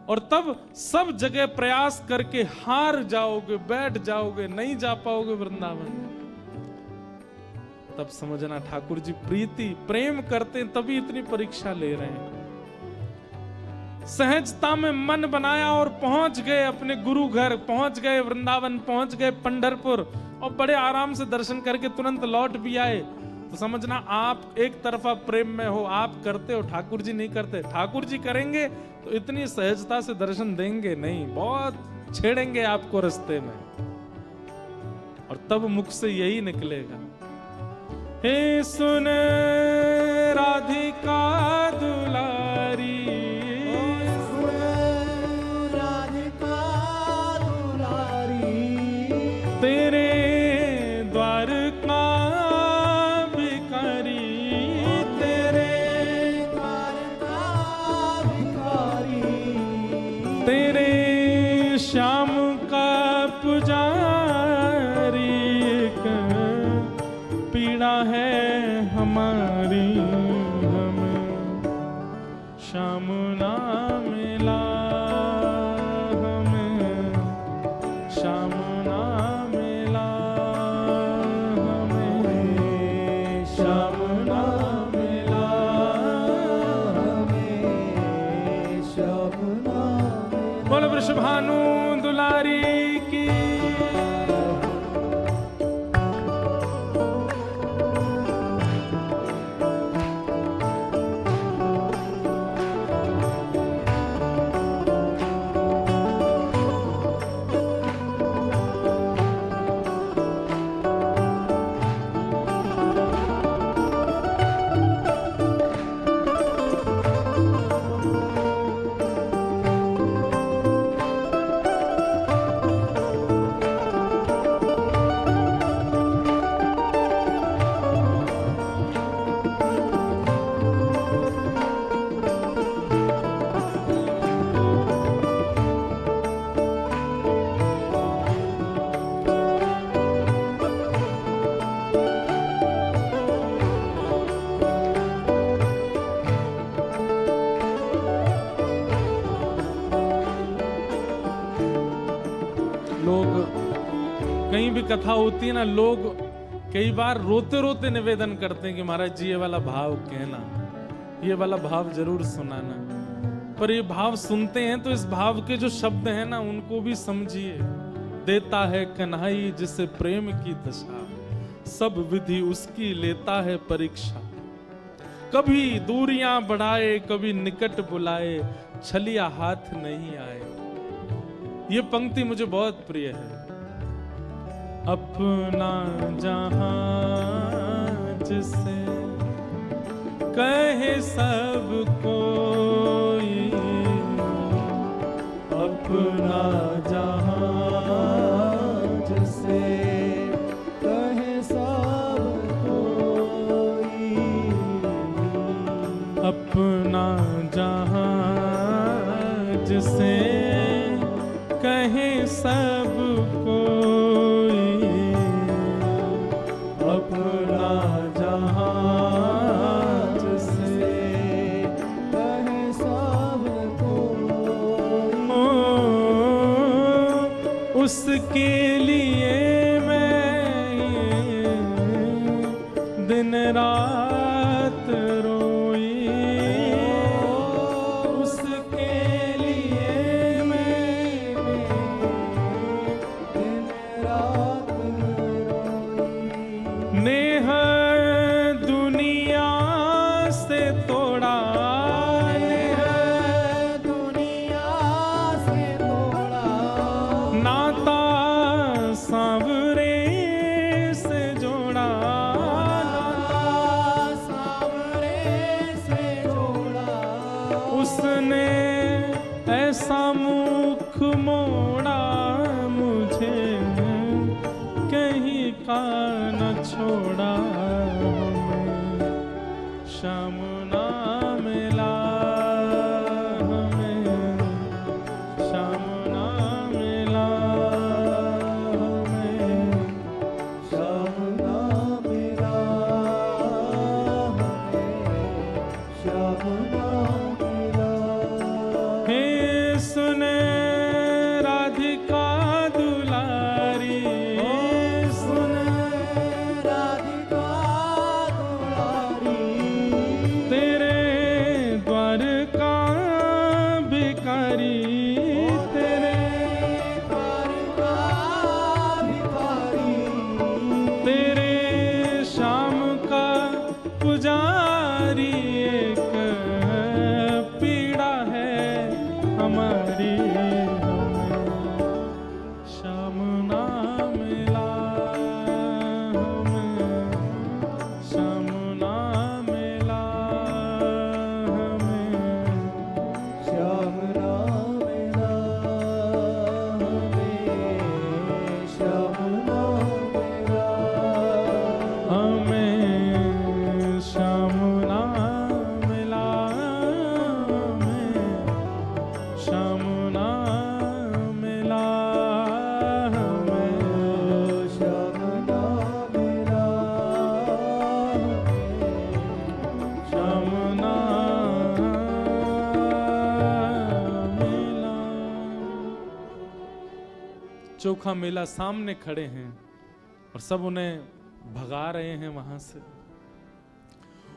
और तब सब जगह प्रयास करके हार जाओगे, बैठ जाओगे, नहीं जा पाओगे वृंदावन। तब समझना ठाकुर जी प्रीति प्रेम करते हैं, तभी इतनी परीक्षा ले रहे हैं। सहजता में मन बनाया और पहुंच गए अपने गुरु घर, पहुंच गए वृंदावन, पहुंच गए पंढरपुर, और बड़े आराम से दर्शन करके तुरंत लौट भी आए। तो समझना आप एक तरफा प्रेम में हो, आप करते हो, ठाकुर जी नहीं करते। ठाकुर जी करेंगे तो इतनी सहजता से दर्शन देंगे नहीं, बहुत छेड़ेंगे आपको रास्ते में, और तब मुख से यही निकलेगा, हे सुन राधिका दुलारी, तेरे द्वार का भिखारी, तेरे द्वार का भिखारी, तेरे श्याम का पुजारी, एक पीड़ा है हमारी, हमें श्याम ना मिला, हमें श्याम ना मिला, हमें श्याम ना मिला, हमें श्याम ना मिला। बोल वृषभानु दुलारी की। कहीं भी कथा होती है ना, लोग कई बार रोते रोते निवेदन करते हैं कि महाराज जी ये वाला भाव कहना, ये वाला भाव जरूर सुनाना। पर ये भाव सुनते हैं तो इस भाव के जो शब्द हैं ना उनको भी समझिए। देता है कन्हई जिसे प्रेम की दशा, सब विधि उसकी लेता है परीक्षा। कभी दूरियां बढ़ाए कभी निकट बुलाए, छलिया हाथ नहीं आए। ये पंक्ति मुझे बहुत प्रिय है। अपना जहां जिसे कहे सब कोई, अपना जहां जिसे कहे सब कोई, अपना जहां जिसे कहे सब कोई, अपना जहां जिसे कहे सब कोई, उसके लिए मैं दिन रात रोई, उसके लिए मैं दिन रात रोई। नेह दुनिया से तोड़ा, दुनिया से तोड़ा, नाता सांवरे से जोड़ा, सांवरे से जोड़ा, उसने ऐसा मुख मोड़ा, मुझे कहीं का न छोड़ा। हमें श्याम ना मिला, हमें श्याम ना मिला, हमें श्याम ना सुन राधिका दुलारी, सुन राधिका दुलारी, तेरे द्वार का भिखारी, तेरे द्वार का भिखारी, तेरे शाम का पुजारी, एक पीड़ा है हमारी, हमें श्याम ना मिला, हमें श्याम ना मिला, हमें श्याम नाम मिला, हमें श्याम नाम मिला, हमें श्याम ना मिला, हमें श्याम ना मिला, हमें श्याम नाम मिला, श्याम ना मिला। चोखा मेला सामने खड़े हैं और सब उन्हें भगा रहे हैं वहां से।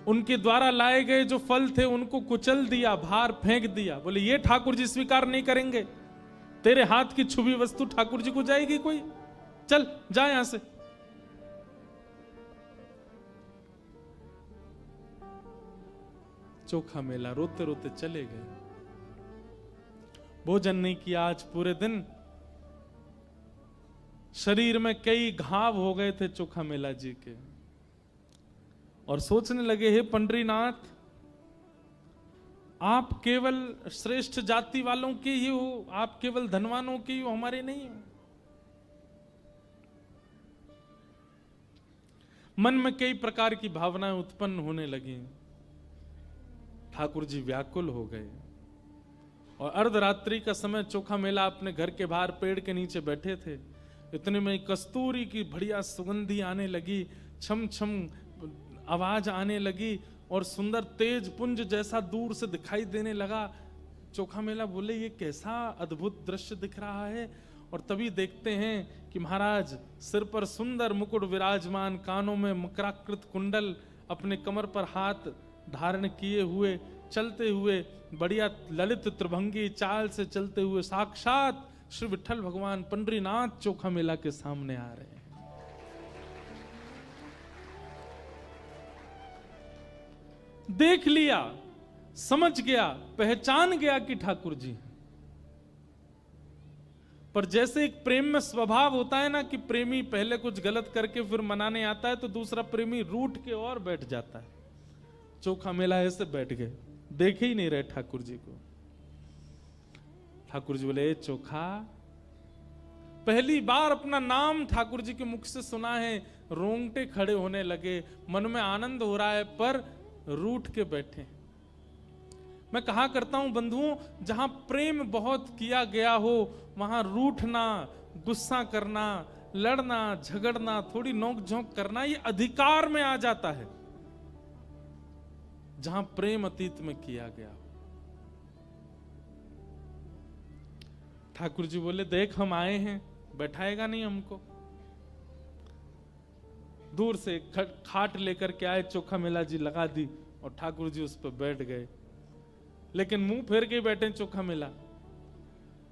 उनके द्वारा लाए गए जो फल थे उनको कुचल दिया, बाहर फेंक दिया। बोले ये ठाकुर जी स्वीकार नहीं करेंगे, तेरे हाथ की छुपी वस्तु ठाकुर जी को जाएगी कोई? चल जा यहां से। चोखा मेला रोते रोते चले गए। भोजन नहीं किया आज पूरे दिन। शरीर में कई घाव हो गए थे चोखा मेला जी के, और सोचने लगे हे पंडरीनाथ, आप केवल श्रेष्ठ जाति वालों के ही हो, आप केवल धनवानों के ही हो, हमारे नहीं हो। मन में कई प्रकार की भावनाएं उत्पन्न होने लगी। ठाकुर जी व्याकुल हो गए और अर्धरात्रि का समय चोखा मेला अपने घर के बाहर पेड़ के नीचे बैठे थे। इतने में कस्तूरी की बढ़िया सुगंधी आने लगी, छम छम आवाज आने लगी और सुंदर तेज पुंज जैसा दूर से दिखाई देने लगा। चोखा मेला बोले ये कैसा अद्भुत दृश्य दिख रहा है। और तभी देखते हैं कि महाराज सिर पर सुंदर मुकुट विराजमान, कानों में मकराकृत कुंडल, अपने कमर पर हाथ धारण किए हुए, चलते हुए बढ़िया ललित त्रिभंगी चाल से चलते हुए साक्षात श्री विठ्ठल भगवान पंडरीनाथ चोखा मेला के सामने आ रहे हैं। देख लिया, समझ गया, पहचान गया कि ठाकुर जी हैं। पर जैसे एक प्रेम में स्वभाव होता है ना कि प्रेमी पहले कुछ गलत करके फिर मनाने आता है तो दूसरा प्रेमी रूठ के और बैठ जाता है। चोखा मेला ऐसे बैठ गए, देखे ही नहीं रहे ठाकुर जी को। ठाकुर जी बोले चोखा, पहली बार अपना नाम ठाकुर जी के मुख से सुना है, रोंगटे खड़े होने लगे, मन में आनंद हो रहा है पर रूठ के बैठे। मैं कहा करता हूं बंधुओं, जहां प्रेम बहुत किया गया हो वहां रूठना, गुस्सा करना, लड़ना, झगड़ना, थोड़ी नोक झोंक करना ये अधिकार में आ जाता है। जहां प्रेम अतीत में किया गया हो। ठाकुर जी बोले देख हम आए हैं, बैठाएगा नहीं हमको? दूर से खाट लेकर के आए, चोखा मेला जी लगा दी और ठाकुर जी उस पर बैठ गए, लेकिन मुंह फेर के बैठे चोखा मेला।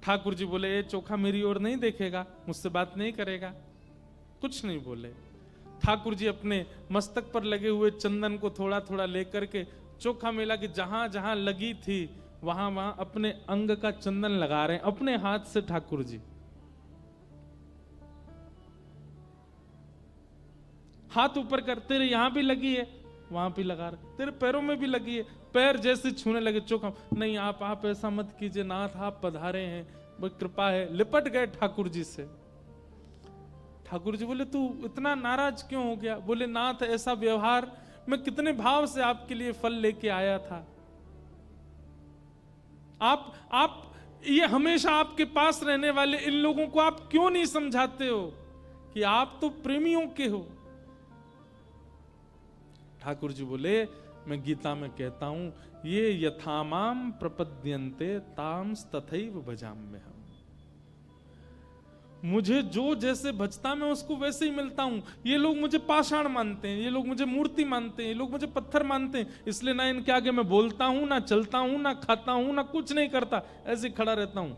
ठाकुर जी बोले ये चोखा मेरी ओर नहीं देखेगा, मुझसे बात नहीं करेगा, कुछ नहीं बोले। ठाकुर जी अपने मस्तक पर लगे हुए चंदन को थोड़ा थोड़ा लेकर के चोखा मेला की जहां जहां लगी थी वहां वहां अपने अंग का चंदन लगा रहे हैं अपने हाथ से। ठाकुर जी हाथ ऊपर कर, तेरे यहां भी लगी है, वहां भी लगा रहे, तेरे पैरों में भी लगी है। पैर जैसे छूने लगे, चोखा नहीं आप ऐसा मत कीजिए नाथ, आप पधारे हैं, वो कृपा है। लिपट गए ठाकुर जी से। ठाकुर जी बोले तू इतना नाराज क्यों हो गया? बोले नाथ ऐसा व्यवहार, मैं कितने भाव से आपके लिए फल लेके आया था, आप ये हमेशा आपके पास रहने वाले इन लोगों को आप क्यों नहीं समझाते हो कि आप तो प्रेमियों के हो? ठाकुर जी बोले मैं गीता में कहता हूं, ये यथामाम प्रपद्यन्ते तांस तथैव भजाम्यहम्। मुझे जो जैसे भजता मैं उसको वैसे ही मिलता हूं। ये लोग मुझे पाषाण मानते हैं, ये लोग मुझे मूर्ति मानते हैं, ये लोग मुझे पत्थर मानते हैं, इसलिए ना इनके आगे मैं बोलता हूं, ना चलता हूं, ना खाता हूं, ना कुछ नहीं करता, ऐसे खड़ा रहता हूं।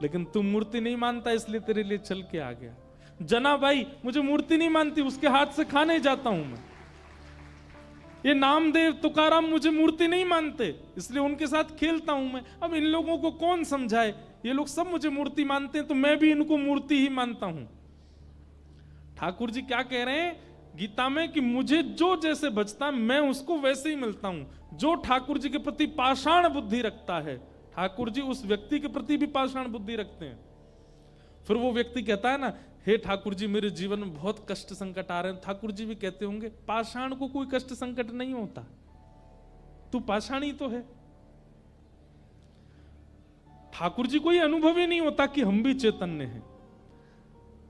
लेकिन तू मूर्ति नहीं मानता इसलिए तेरे लिए चल के आ गया। जना भाई मुझे मूर्ति नहीं मानती, उसके हाथ से खाने जाता हूं मैं। ये नामदेव तुकाराम मुझे मूर्ति नहीं मानते, इसलिए उनके साथ खेलता हूं मैं। अब इन लोगों को कौन समझाए, ये लोग सब मुझे मूर्ति मानते हैं तो मैं भी इनको मूर्ति ही मानता हूं। ठाकुर जी क्या कह रहे हैं गीता में कि मुझे जो जैसे बचता मैं उसको वैसे ही मिलता हूं। जो ठाकुर जी के प्रति पाषाण बुद्धि रखता है, ठाकुर जी उस व्यक्ति के प्रति भी पाषाण बुद्धि रखते हैं। फिर वो व्यक्ति कहता है ना, हे ठाकुर जी मेरे जीवन में बहुत कष्ट संकट आ रहे हैं। ठाकुर जी भी कहते होंगे पाषाण को कोई कष्ट संकट नहीं होता, तू पाषाण ही तो है। ठाकुर जी को ये अनुभव ही नहीं होता कि हम भी चैतन्य हैं।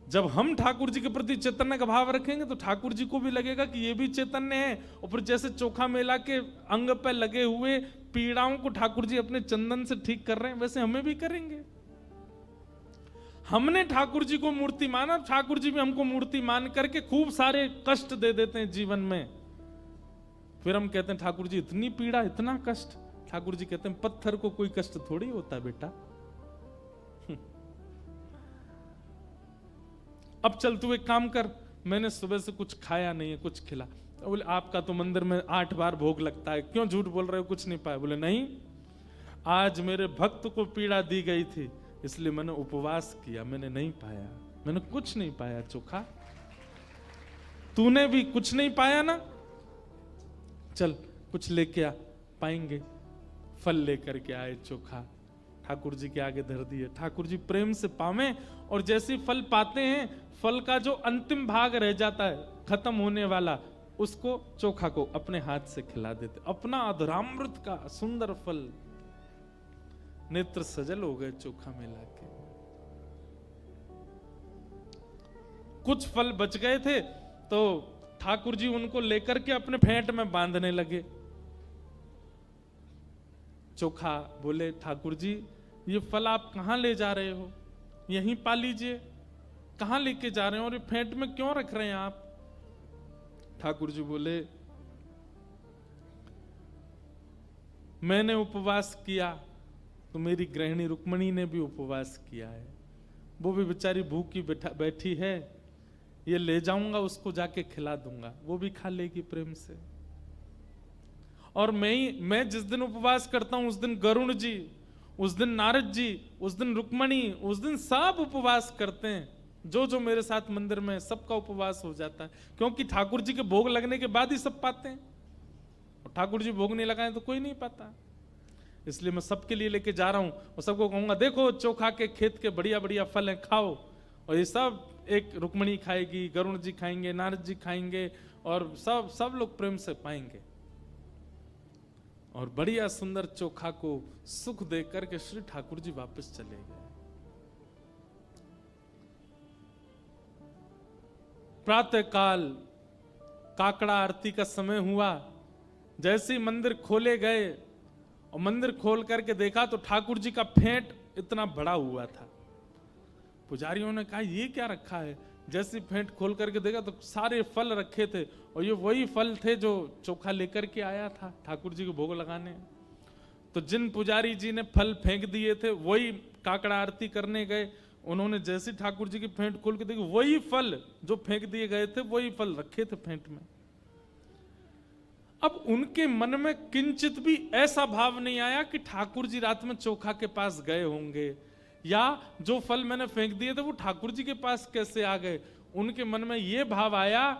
जब हम ठाकुर जी के प्रति चैतन्य का भाव रखेंगे तो ठाकुर जी को भी लगेगा कि ये भी चैतन्य है। और फिर जैसे चोखा मेला के अंग पे लगे हुए पीड़ाओं को ठाकुर जी अपने चंदन से ठीक कर रहे हैं, वैसे हमें भी करेंगे। हमने ठाकुर जी को मूर्ति माना, ठाकुर जी भी हमको मूर्ति मान करके खूब सारे कष्ट दे देते हैं जीवन में। फिर हम कहते हैं ठाकुर जी इतनी पीड़ा, इतना कष्ट। ठाकुर जी कहते हैं पत्थर को कोई कष्ट थोड़ी होता बेटा। अब चल तू एक काम कर, मैंने सुबह से कुछ खाया नहीं है, कुछ खिला। तो बोले आपका तो मंदिर में 8 बार भोग लगता है, क्यों झूठ बोल रहे हो, कुछ नहीं पाया। बोले नहीं, आज मेरे भक्त को पीड़ा दी गई थी इसलिए मैंने उपवास किया, मैंने नहीं पाया, मैंने कुछ नहीं पाया। चोखा तूने भी कुछ नहीं पाया ना, चल कुछ लेके आ, पाएंगे। फल लेकर के आए, चोखा ठाकुर जी के आगे धर दिए। ठाकुर जी प्रेम से पावे, और जैसे फल पाते हैं, फल का जो अंतिम भाग रह जाता है खत्म होने वाला, उसको चोखा को अपने हाथ से खिला देते। अपना अधरामृत का सुंदर फल। नेत्र सजल हो गए चोखा मेला के। कुछ फल बच गए थे तो ठाकुर जी उनको लेकर के अपने फेंट में बांधने लगे। चोखा बोले ठाकुर जी ये फल आप कहां ले जा रहे हो, यहीं पा लीजिए, कहां लेके जा रहे हो और ये फेंट में क्यों रख रहे हैं आप। ठाकुर जी बोले मैंने उपवास किया तो मेरी गृहिणी रुक्मणी ने भी उपवास किया है, वो भी बेचारी भूखी बैठी है, ये ले जाऊंगा उसको जाके खिला दूंगा, वो भी खा लेगी प्रेम से। और मैं जिस दिन उपवास करता हूं उस दिन गरुण जी, उस दिन नारद जी, उस दिन रुक्मणी, उस दिन सब उपवास करते हैं। जो जो मेरे साथ मंदिर में सबका उपवास हो जाता है, क्योंकि ठाकुर जी के भोग लगने के बाद ही सब पाते हैं। और ठाकुर जी भोग नहीं लगाए तो कोई नहीं पाता। इसलिए मैं सबके लिए लेके जा रहा हूं और सबको कहूंगा देखो चोखा के खेत के बढ़िया बढ़िया फल हैं, खाओ। और ये सब एक रुक्मणी खाएगी, गरुण जी खाएंगे, नारद जी खाएंगे, और सब लोग प्रेम से पाएंगे। और बढ़िया सुंदर चोखा को सुख दे करके श्री ठाकुर जी वापस चले गए। प्रातः काल काकड़ा आरती का समय हुआ, जैसे ही मंदिर खोले गए और मंदिर खोल करके देखा तो ठाकुर जी का फेंट इतना बड़ा हुआ था। पुजारियों ने कहा ये क्या रखा है। जैसे फेंट खोल करके देखा तो सारे फल रखे थे, और ये वही फल थे जो चोखा लेकर के आया था ठाकुर जी को भोग लगाने। तो जिन पुजारी जी ने फल फेंक दिए थे वही काकड़ा आरती करने गए, उन्होंने जैसे ठाकुर जी की फेंट खोल के देखी वही फल जो फेंक दिए गए थे वही फल रखे थे फेंट में। अब उनके मन में किंचित भी ऐसा भाव नहीं आया कि ठाकुर जी रात में चोखा के पास गए होंगे, या जो फल मैंने फेंक दिए थे वो ठाकुर जी के पास कैसे आ गए। उनके मन में यह भाव आया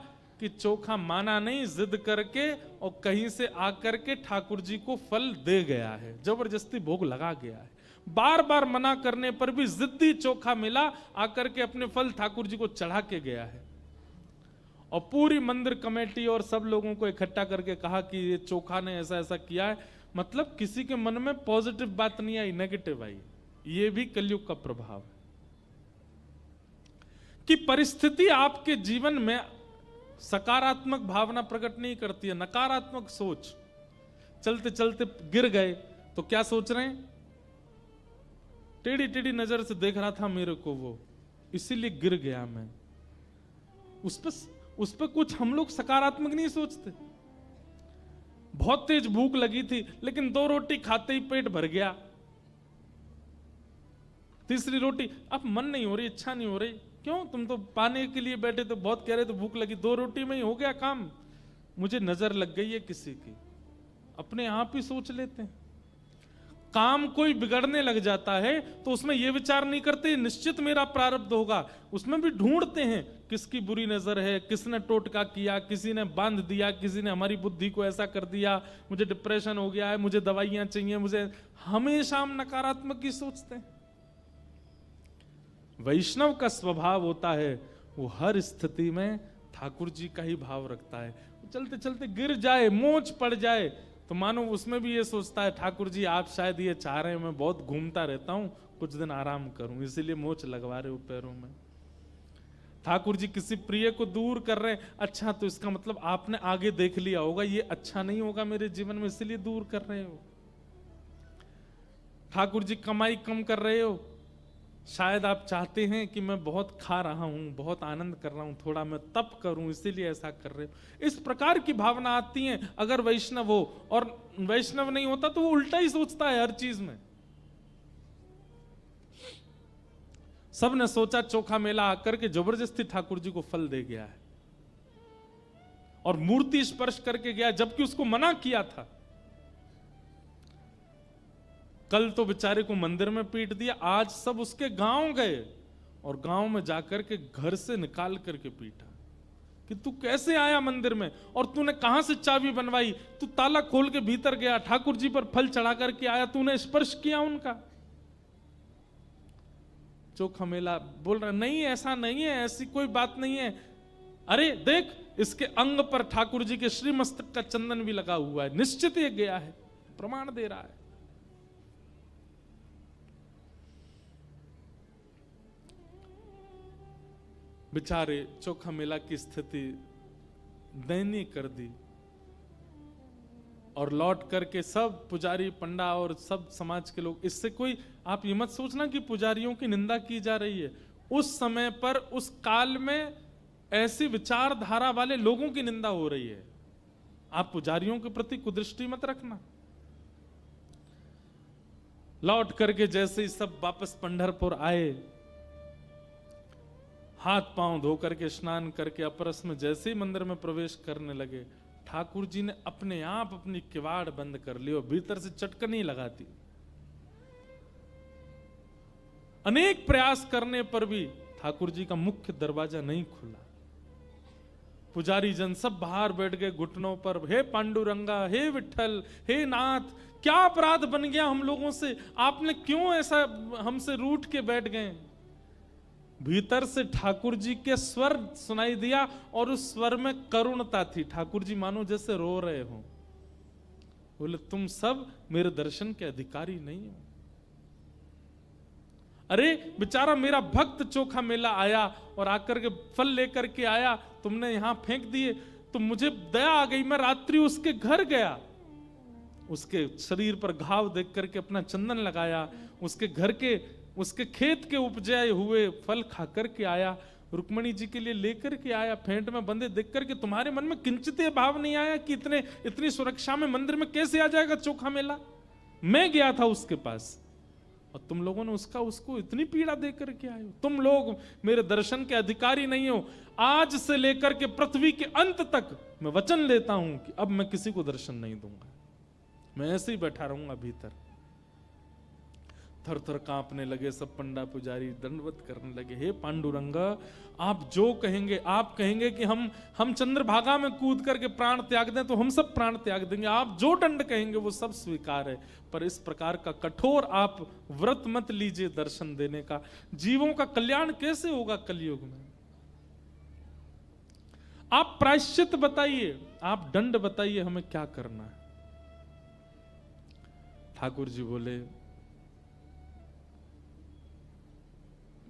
कि चोखा माना नहीं, जिद करके और कहीं से आकर के ठाकुर जी को फल दे गया है, जबरदस्ती भोग लगा गया है। बार बार मना करने पर भी जिद्दी चोखा मिला, आकर के अपने फल ठाकुर जी को चढ़ा के गया है। और पूरी मंदिर कमेटी और सब लोगों को इकट्ठा करके कहा कि ये चोखा ने ऐसा ऐसा किया है। मतलब किसी के मन में पॉजिटिव बात नहीं आई, नेगेटिव आई। ये भी कलयुग का प्रभाव है कि परिस्थिति आपके जीवन में सकारात्मक भावना प्रकट नहीं करती है, नकारात्मक सोच। चलते चलते गिर गए तो क्या सोच रहे हैं? टेढ़ी टेढ़ी नजर से देख रहा था मेरे को वो, इसीलिए गिर गया मैं। उस पर कुछ हम लोग सकारात्मक नहीं सोचते। बहुत तेज भूख लगी थी लेकिन 2 रोटी खाते ही पेट भर गया। तीसरी रोटी अब मन नहीं हो रही, इच्छा नहीं हो रही। क्यों? तुम तो पाने के लिए बैठे तो बहुत कह रहे तो भूख लगी, 2 रोटी में ही हो गया काम। मुझे नजर लग गई है किसी की, अपने आप ही सोच लेते हैं। काम कोई बिगड़ने लग जाता है तो उसमें यह विचार नहीं करते निश्चित मेरा प्रारब्ध होगा, उसमें भी ढूंढते हैं किसकी बुरी नजर है, किसने टोटका किया, किसी ने बांध दिया, किसी ने हमारी बुद्धि को ऐसा कर दिया, मुझे डिप्रेशन हो गया है, मुझे दवाइयां चाहिए, मुझे। हमेशा हम नकारात्मक ही सोचते हैं। वैष्णव का स्वभाव होता है वो हर स्थिति में ठाकुर जी का ही भाव रखता है। चलते चलते गिर जाए, मोच पड़ जाए तो मानो उसमें भी ये सोचता है ठाकुर जी आप शायद ये चाह रहे हैं मैं बहुत घूमता रहता हूं, कुछ दिन आराम करूं, इसीलिए मोच लगवा रहे हो पैरों में। ठाकुर जी किसी प्रिय को दूर कर रहे हैं, अच्छा तो इसका मतलब आपने आगे देख लिया होगा ये अच्छा नहीं होगा मेरे जीवन में, इसलिए दूर कर रहे हो। ठाकुर जी कमाई कम कर रहे हो, शायद आप चाहते हैं कि मैं बहुत खा रहा हूं, बहुत आनंद कर रहा हूं, थोड़ा मैं तप करूं, इसीलिए ऐसा कर रहे हो। इस प्रकार की भावना आती है अगर वैष्णव हो, और वैष्णव नहीं होता तो वो उल्टा ही सोचता है हर चीज में। सबने सोचा चोखा मेला आकर के जबरदस्ती ठाकुर जी को फल दे गया है और मूर्ति स्पर्श करके गया जबकि उसको मना किया था। कल तो बेचारे को मंदिर में पीट दिया, आज सब उसके गांव गए और गांव में जाकर के घर से निकाल करके पीटा कि तू कैसे आया मंदिर में और तूने कहां से चाबी बनवाई, तू ताला खोल के भीतर गया, ठाकुर जी पर फल चढ़ा करके आया, तूने स्पर्श किया उनका। चोखा मेला बोल रहा नहीं ऐसा नहीं है, ऐसी कोई बात नहीं है। अरे देख इसके अंग पर ठाकुर जी के श्रीमस्तक का चंदन भी लगा हुआ है, निश्चित ये गया है, प्रमाण दे रहा है। बेचारे चोखा मेला की स्थिति दयनीय कर दी और लौट करके सब पुजारी पंडा और सब समाज के लोग, इससे कोई आप ये मत सोचना कि पुजारियों की निंदा की जा रही है। उस समय पर उस काल में ऐसी विचारधारा वाले लोगों की निंदा हो रही है। आप पुजारियों के प्रति कुदृष्टि मत रखना। लौट करके जैसे ही सब वापस पंढरपुर आए, हाथ पांव धो करके स्नान करके अपरस में जैसे ही मंदिर में प्रवेश करने लगे, ठाकुर जी ने अपने आप अपनी किवाड़ बंद कर ली और भीतर से चटकनी लगा दी। अनेक प्रयास करने पर भी ठाकुर जी का मुख्य दरवाजा नहीं खुला। पुजारी जन सब बाहर बैठ गए घुटनों पर, हे पांडुरंगा, हे विठल, हे नाथ, क्या अपराध बन गया हम लोगों से, आपने क्यों ऐसा हमसे रूठ के बैठ गए। भीतर से ठाकुर जी के स्वर सुनाई दिया और उस स्वर में करुणता थी। ठाकुर जी मानो जैसे रो रहे हो। बोले तुम सब मेरे दर्शन के अधिकारी नहीं हो। अरे बेचारा मेरा भक्त चोखा मेला आया और आकर के फल लेकर के आया, तुमने यहां फेंक दिए, तो मुझे दया आ गई, मैं रात्रि उसके घर गया, उसके शरीर पर घाव देख करके अपना चंदन लगाया, उसके घर के उसके खेत के उपजाए हुए फल खा करके आया, रुक्मणी जी के लिए लेकर के आया, फेंट में बंधे देख करके तुम्हारे मन में किंचित भाव नहीं आया कि इतनी सुरक्षा में मंदिर में कैसे आ जाएगा चोखा मेला। मैं गया था उसके पास और तुम लोगों ने उसको इतनी पीड़ा दे करके आए हो। तुम लोग मेरे दर्शन के अधिकारी नहीं हो। आज से लेकर के पृथ्वी के अंत तक मैं वचन लेता हूं कि अब मैं किसी को दर्शन नहीं दूंगा, मैं ऐसे ही बैठा रहूंगा भीतर। थर थर कांपने लगे सब पंडा पुजारी, दंडवत करने लगे, हे पांडुरंगा आप जो कहेंगे, आप कहेंगे कि हम चंद्रभागा में कूद करके प्राण त्याग दें तो हम सब प्राण त्याग देंगे, आप जो दंड कहेंगे वो सब स्वीकार है, पर इस प्रकार का कठोर आप व्रत मत लीजिए दर्शन देने का। जीवों का कल्याण कैसे होगा कलयुग में। आप प्रायश्चित बताइए, आप दंड बताइए, हमें क्या करना है। ठाकुर जी बोले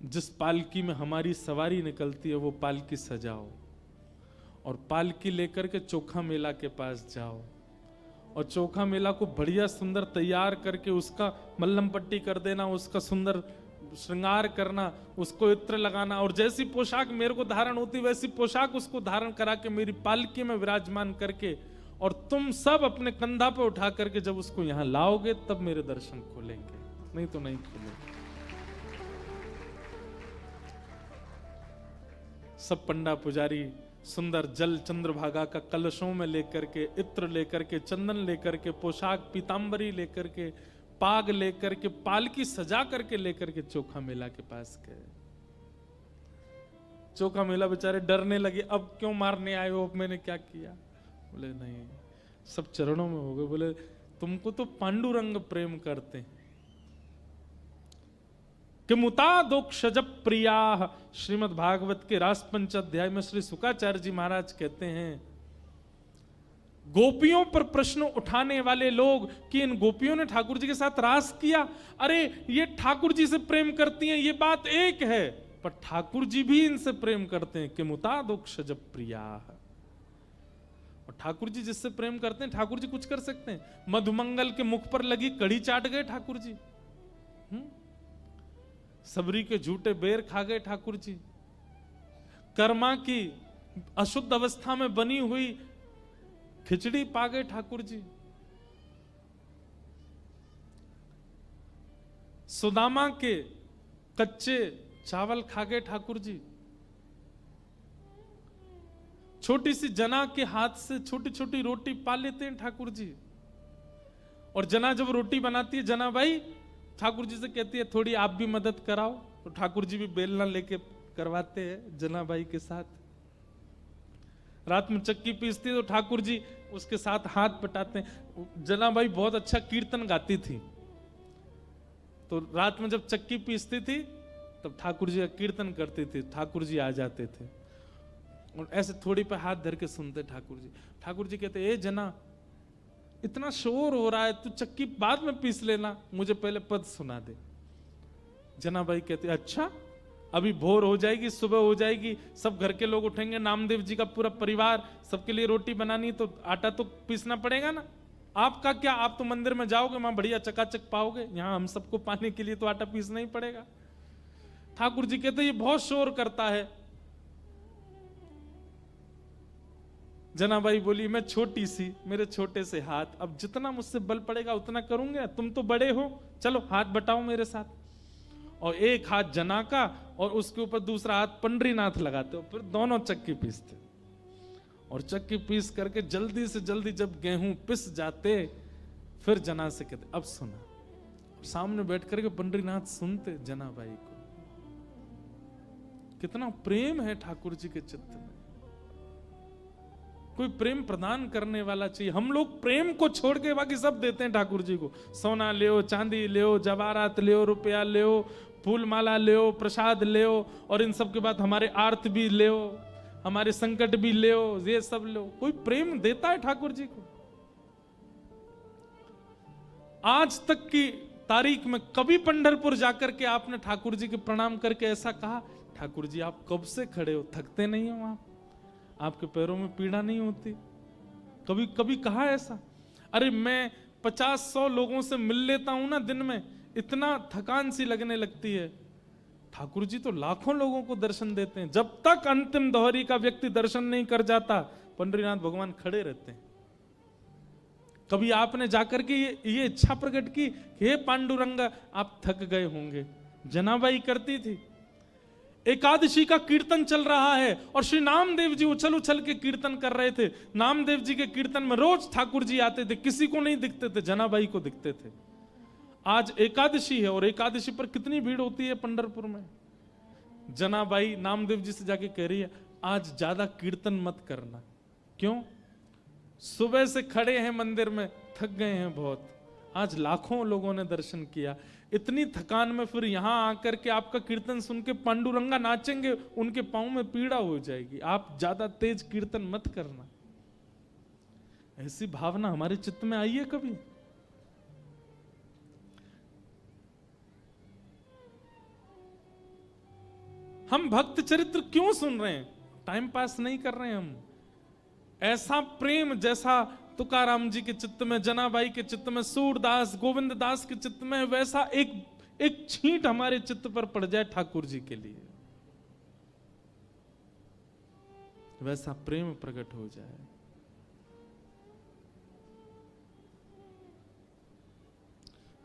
जिस पालकी में हमारी सवारी निकलती है वो पालकी सजाओ और पालकी लेकर के चोखा मेला के पास जाओ और चोखा मेला को बढ़िया सुंदर तैयार करके उसका मल्लम पट्टी कर देना, उसका सुंदर श्रृंगार करना, उसको इत्र लगाना, और जैसी पोशाक मेरे को धारण होती वैसी पोशाक उसको धारण करा के मेरी पालकी में विराजमान करके, और तुम सब अपने कंधा पे उठा करके जब उसको यहां लाओगे तब मेरे दर्शन खोलेंगे, नहीं तो नहीं खोलेंगे। सब पंडा पुजारी सुंदर जल चंद्रभागा का कलशों में लेकर के, इत्र लेकर के, चंदन लेकर के, पोशाक पीतांबरी लेकर के, पाग लेकर के, पालकी सजा करके लेकर के चोखा मेला के पास गए। चोखा मेला बेचारे डरने लगे, अब क्यों मारने आए हो, अब मैंने क्या किया? बोले नहीं, सब चरणों में हो गए। बोले तुमको तो पांडुरंग प्रेम करते हैं। कि मुतादोक्षज प्रिया, श्रीमद् भागवत के रास पंच अध्याय में श्री शुकाचार्य जी महाराज कहते हैं, गोपियों पर प्रश्न उठाने वाले लोग कि इन गोपियों ने ठाकुर जी के साथ रास किया, अरे ये ठाकुर जी से प्रेम करती हैं, ये बात एक है, पर ठाकुर जी भी इनसे प्रेम करते हैं। कि मुतादोक्षज प्रिया, और ठाकुर जी जिससे प्रेम करते हैं ठाकुर जी कुछ कर सकते हैं? मधुमंगल के मुख पर लगी कड़ी चाट गए ठाकुर जी, सबरी के झूठे बेर खा गए ठाकुर जी, कर्मा की अशुद्ध अवस्था में बनी हुई खिचड़ी पा गए ठाकुर जी, सुदामा के कच्चे चावल खा गए ठाकुर जी, छोटी सी जना के हाथ से छोटी छोटी रोटी पा लेते हैं ठाकुर जी। और जना जब रोटी बनाती है, जना भाई ठाकुर जी से कहती है थोड़ी आप भी मदद कराओ, तो ठाकुर जी भी बेलना लेके करवाते हैं जना भाई के साथ। रात में चक्की पीसती है तो ठाकुर जी उसके साथ हाथ बटाते हैं। जना भाई बहुत अच्छा कीर्तन गाती थी, तो रात में जब चक्की पीसती थी तब ठाकुर जी का कीर्तन करती थी, ठाकुर जी आ जाते थे और ऐसे थोड़ी पे हाथ धर के सुनते ठाकुर जी। ठाकुर जी कहते, ए जना इतना शोर हो रहा है, तू चक्की बाद में पीस लेना, मुझे पहले पद सुना दे। जना भाई कहते, अच्छा अभी भोर हो जाएगी, सुबह हो जाएगी, सब घर के लोग उठेंगे, नामदेव जी का पूरा परिवार, सबके लिए रोटी बनानी, तो आटा तो पीसना पड़ेगा ना। आपका क्या, आप तो मंदिर में जाओगे, वहां बढ़िया चकाचक पाओगे, यहाँ हम सबको पाने के लिए तो आटा पीसना ही पड़ेगा। ठाकुर जी कहते ये बहुत शोर करता है। जनाबाई बोली, मैं छोटी सी, मेरे छोटे से हाथ, अब जितना मुझसे बल पड़ेगा उतना करूंगा, तुम तो बड़े हो, चलो हाथ बटाओ मेरे साथ। और एक हाथ जना का और उसके ऊपर दूसरा हाथ पंडरीनाथ लगाते हो, फिर दोनों चक्की पीसते, और चक्की पीस करके जल्दी से जल्दी जब गेहूं पिस जाते, फिर जना से कहते अब सुना। सामने बैठ करके पंडरीनाथ सुनते जनाबाई को। कितना प्रेम है ठाकुर जी के चित्त में। कोई प्रेम प्रदान करने वाला चाहिए। हम लोग प्रेम को छोड़ के बाकी सब देते हैं ठाकुर जी को। सोना ले, चांदी ले, जवाहरात ले, रुपया ले, फूल माला ले, प्रसाद ले, और इन सब के बाद हमारे आर्त भी ले, हमारे संकट भी ले, ये सब लो। कोई प्रेम देता है ठाकुर जी को? आज तक की तारीख में कभी पंढरपुर जाकर के आपने ठाकुर जी के प्रणाम करके ऐसा कहा, ठाकुर जी आप कब से खड़े हो, थकते नहीं हो आप, आपके पैरों में पीड़ा नहीं होती? कभी कभी कहा ऐसा? अरे मैं 50-100 लोगों से मिल लेता हूं ना दिन में, इतना थकान सी लगने लगती है। ठाकुर जी तो लाखों लोगों को दर्शन देते हैं। जब तक अंतिम दोहरी का व्यक्ति दर्शन नहीं कर जाता, पंडरीनाथ भगवान खड़े रहते हैं। कभी आपने जाकर के ये इच्छा प्रकट की, हे पांडुरंग आप थक गए होंगे? जनाबाई करती थी। एकादशी का कीर्तन चल रहा है और श्री नामदेव जी उछल उछल के कीर्तन कर रहे थे। नामदेव जी के कीर्तन में रोज ठाकुर जी आते थे, किसी को नहीं दिखते थे, जनाबाई को दिखते थे। आज एकादशी है और एकादशी पर कितनी भीड़ होती है पंढरपुर में। जनाबाई नामदेव जी से जाके कह रही है, आज ज्यादा कीर्तन मत करना। क्यों? सुबह से खड़े हैं मंदिर में, थक गए हैं बहुत। आज लाखों लोगों ने दर्शन किया, इतनी थकान में फिर यहां आकर के आपका कीर्तन सुन के पांडुरंगा नाचेंगे, उनके पांव में पीड़ा हो जाएगी। आप ज्यादा तेज कीर्तन मत करना। ऐसी भावना हमारे चित्त में आई है कभी? हम भक्त चरित्र क्यों सुन रहे हैं? टाइम पास नहीं कर रहे हैं हम। ऐसा प्रेम जैसा तुकाराम जी के चित्त में, जनाबाई के चित्त में, सूरदास गोविंद दास के चित्त में, वैसा एक छींट हमारे चित्त पर पड़ जाए ठाकुर जी के लिए, वैसा प्रेम प्रकट हो जाए।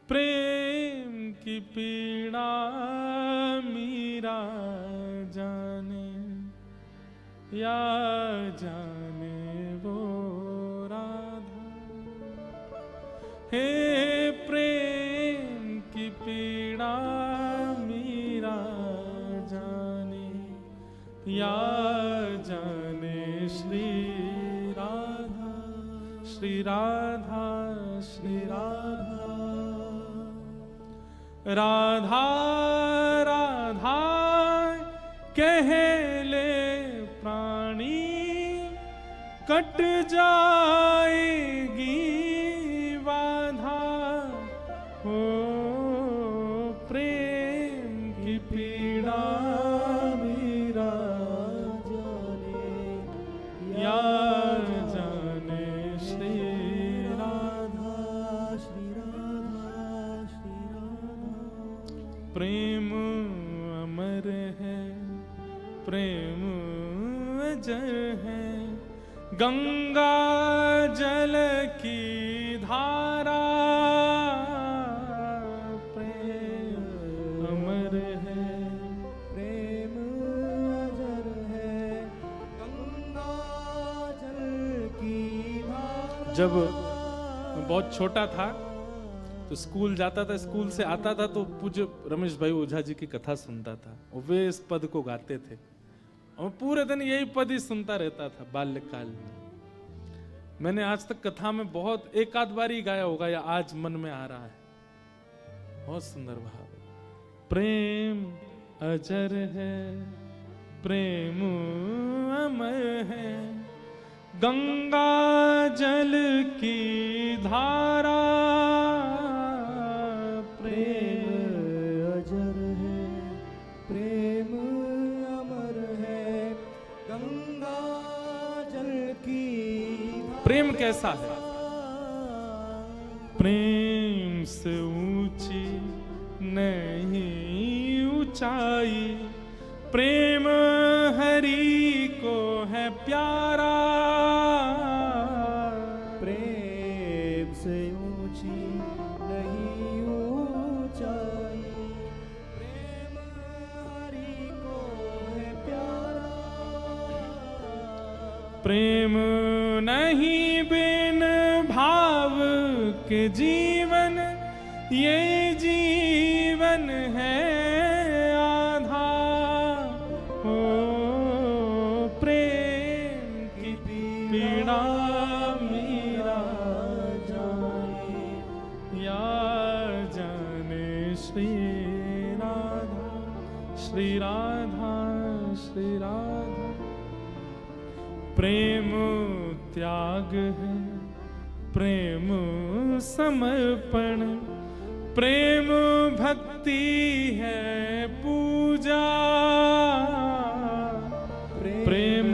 प्रेम की पीड़ा मीरा जाने, या जाने वो राधा। हे प्रेम की पीड़ा मीरा जाने, या जाने श्री राधा, श्री राधा, श्री राधा। राधा राधा कह ले प्राणी, कट जाएगी बाधा। हो प्रेम की पीड़ा मेरा जाने, या जाने श्री राधा, श्री राधा, श्री राधा। प्रेम अमर है, प्रेम अजर है, गंगा जल की धारा। प्रेम अमर है, प्रेम अजर है, गंगा जल की धारा। जब मैं बहुत छोटा था तो स्कूल जाता था, स्कूल से आता था तो पूज्य रमेश भाई ओझा जी की कथा सुनता था, और वे इस पद को गाते थे और पूरे दिन यही पद ही सुनता रहता था बाल्यकाल में। मैंने आज तक कथा में बहुत एक आध बार ही गाया होगा, या आज मन में आ रहा है। बहुत सुंदर भाव। प्रेम अजर है, प्रेम अमर है, गंगा जल की धारा। प्रेम अजर है, प्रेम अमर है, गंगा जल की धारा। प्रेम कैसा है? प्रेम से ऊंची नहीं ऊंचाई, प्रेम हरि को है प्यारा। प्रेम से ऊंची नहीं ऊंचाई, प्रेम हरि को है प्यारा। प्रेम नहीं बिन भाव के जीवन, ये जीवन है आधा। ओ प्रेम की पीड़ा मीरा जाने, या जाने श्री राधा, श्री राधा, श्री राधा। प्रेम त्याग है, प्रेम समर्पण, प्रेम भक्ति है पूजा। प्रेम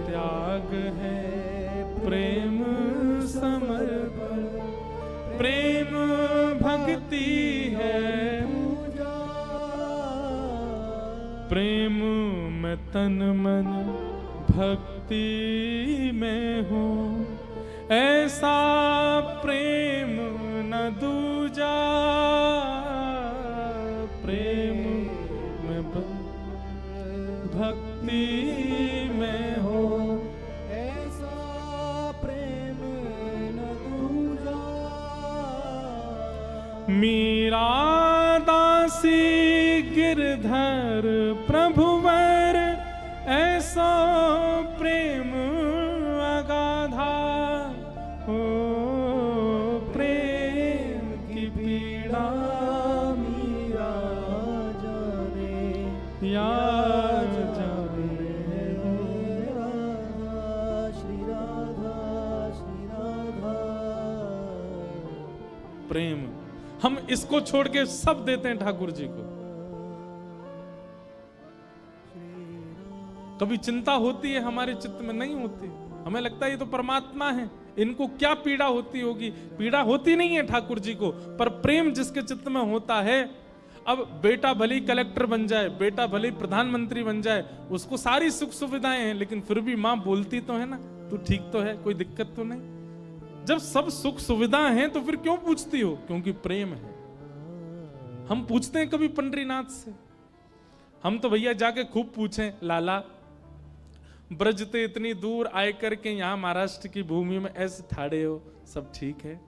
त्याग है, प्रेम समर्पण, प्रेम भक्ति है पूजा। प्रेम में तन मन भक्ति में हूँ, ऐसा प्रेम न दूजा। प्रेम में भक्ति में हो, ऐसा प्रेम न दूजा। मीरा दासी गिरधर प्रभुवर, ऐसा प्रेम अगाधा। हो प्रेम की पीड़ा मीरा जाने, या जाने राधा, श्री राधा, श्री राधा। प्रेम, हम इसको छोड़ के सब देते हैं ठाकुर जी को। कभी चिंता होती है हमारे चित्त में? नहीं होती। हमें लगता है ये तो परमात्मा है, इनको क्या पीड़ा होती होगी। पीड़ा होती नहीं है ठाकुर जी को, पर प्रेम जिसके चित्त में होता है। अब बेटा भले कलेक्टर बन जाए, बेटा भले प्रधानमंत्री बन जाए, उसको सारी सुख सुविधाएं हैं, लेकिन फिर भी माँ बोलती तो है ना, तू ठीक तो है, कोई दिक्कत तो नहीं। जब सब सुख सुविधाएं हैं तो फिर क्यों पूछती हो? क्योंकि प्रेम है। हम पूछते हैं कभी पंडरीनाथ से? हम तो भैया जाके खूब पूछें, लाला ब्रज ते इतनी दूर आए करके यहाँ महाराष्ट्र की भूमि में ऐसे ठाड़े हो, सब ठीक है?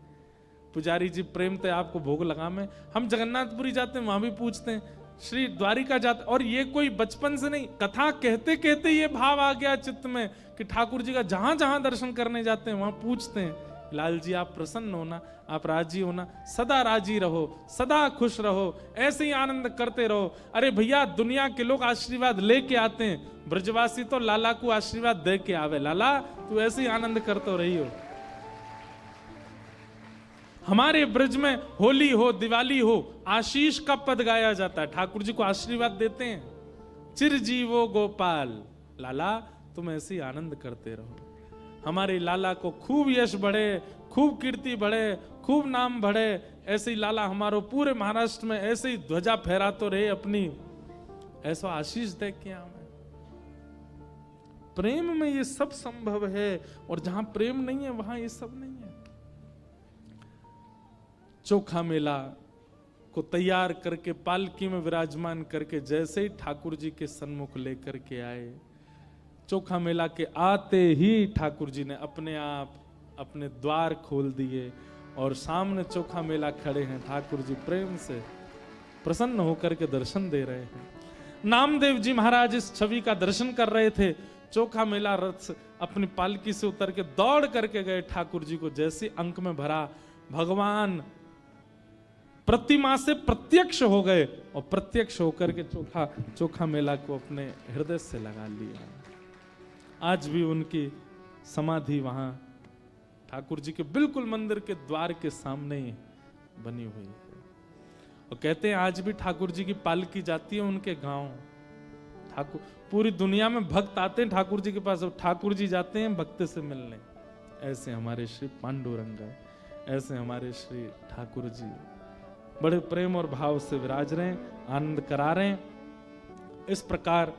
पुजारी जी प्रेम ते आपको भोग लगा में। हम जगन्नाथपुरी जाते हैं, वहां भी पूछते हैं, श्री द्वारिका जाते, और ये कोई बचपन से नहीं, कथा कहते कहते ये भाव आ गया चित्त में कि ठाकुर जी का जहां जहां दर्शन करने जाते हैं वहां पूछते हैं, लाल जी आप प्रसन्न हो ना, आप राजी हो ना, सदा राजी रहो, सदा खुश रहो, ऐसे ही आनंद करते रहो। अरे भैया दुनिया के लोग आशीर्वाद लेके आते हैं, ब्रजवासी तो लाला को आशीर्वाद दे के आवे, लाला तू ऐसे ही आनंद करते रही हो। हमारे ब्रज में होली हो दिवाली हो आशीष का पद गाया जाता है, ठाकुर जी को आशीर्वाद देते हैं, चिरजीवो गोपाल, लाला तुम ऐसे ही आनंद करते रहो। हमारे लाला को खूब यश बढ़े, खूब कीर्ति बढ़े, खूब नाम बढ़े, ऐसे ही लाला हमारो पूरे महाराष्ट्र में ऐसे ही ध्वजा फहराते रहे अपनी, ऐसा आशीष दे के हमें। प्रेम में ये सब संभव है, और जहां प्रेम नहीं है वहां ये सब नहीं है। चोखा मेला को तैयार करके पालकी में विराजमान करके जैसे ही ठाकुर जी के सन्मुख लेकर के आए, चोखा मेला के आते ही ठाकुर जी ने अपने आप अपने द्वार खोल दिए और सामने चोखा मेला खड़े हैं। ठाकुर जी प्रेम से प्रसन्न होकर के दर्शन दे रहे हैं। नामदेव जी महाराज इस छवि का दर्शन कर रहे थे। चोखा मेला रथ अपनी पालकी से उतर के दौड़ करके गए ठाकुर जी को जैसे अंक में भरा, भगवान प्रतिमा से प्रत्यक्ष हो गए और प्रत्यक्ष होकर के चोखा मेला को अपने हृदय से लगा लिया। आज भी उनकी समाधि वहां ठाकुर जी के बिल्कुल मंदिर के द्वार के सामने ही बनी हुई है। और कहते हैं आज भी ठाकुर जी की पालकी जाती है उनके गांव। ठाकुर पूरी दुनिया में भक्त आते हैं ठाकुर जी के पास, ठाकुर जी जाते हैं भक्त से मिलने। ऐसे हमारे श्री पांडुरंग, ऐसे हमारे श्री ठाकुर जी बड़े प्रेम और भाव से विराज रहे हैं, आनंद करा रहे हैं। इस प्रकार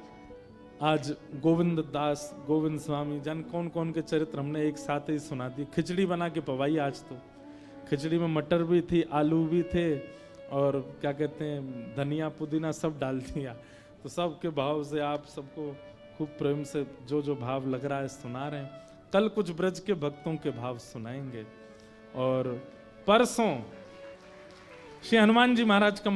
आज गोविंद दास, गोविंद स्वामी, जन कौन कौन के चरित्र हमने एक साथ ही सुना दी। खिचड़ी बना के पवाई आज तो। खिचड़ी में मटर भी थी, आलू भी थे, और क्या कहते हैं धनिया पुदीना सब डाल दिया। तो सबके भाव से आप सबको खूब प्रेम से जो जो भाव लग रहा है सुना रहे हैं। कल कुछ ब्रज के भक्तों के भाव सुनाएंगे, और परसों श्री हनुमान जी महाराज का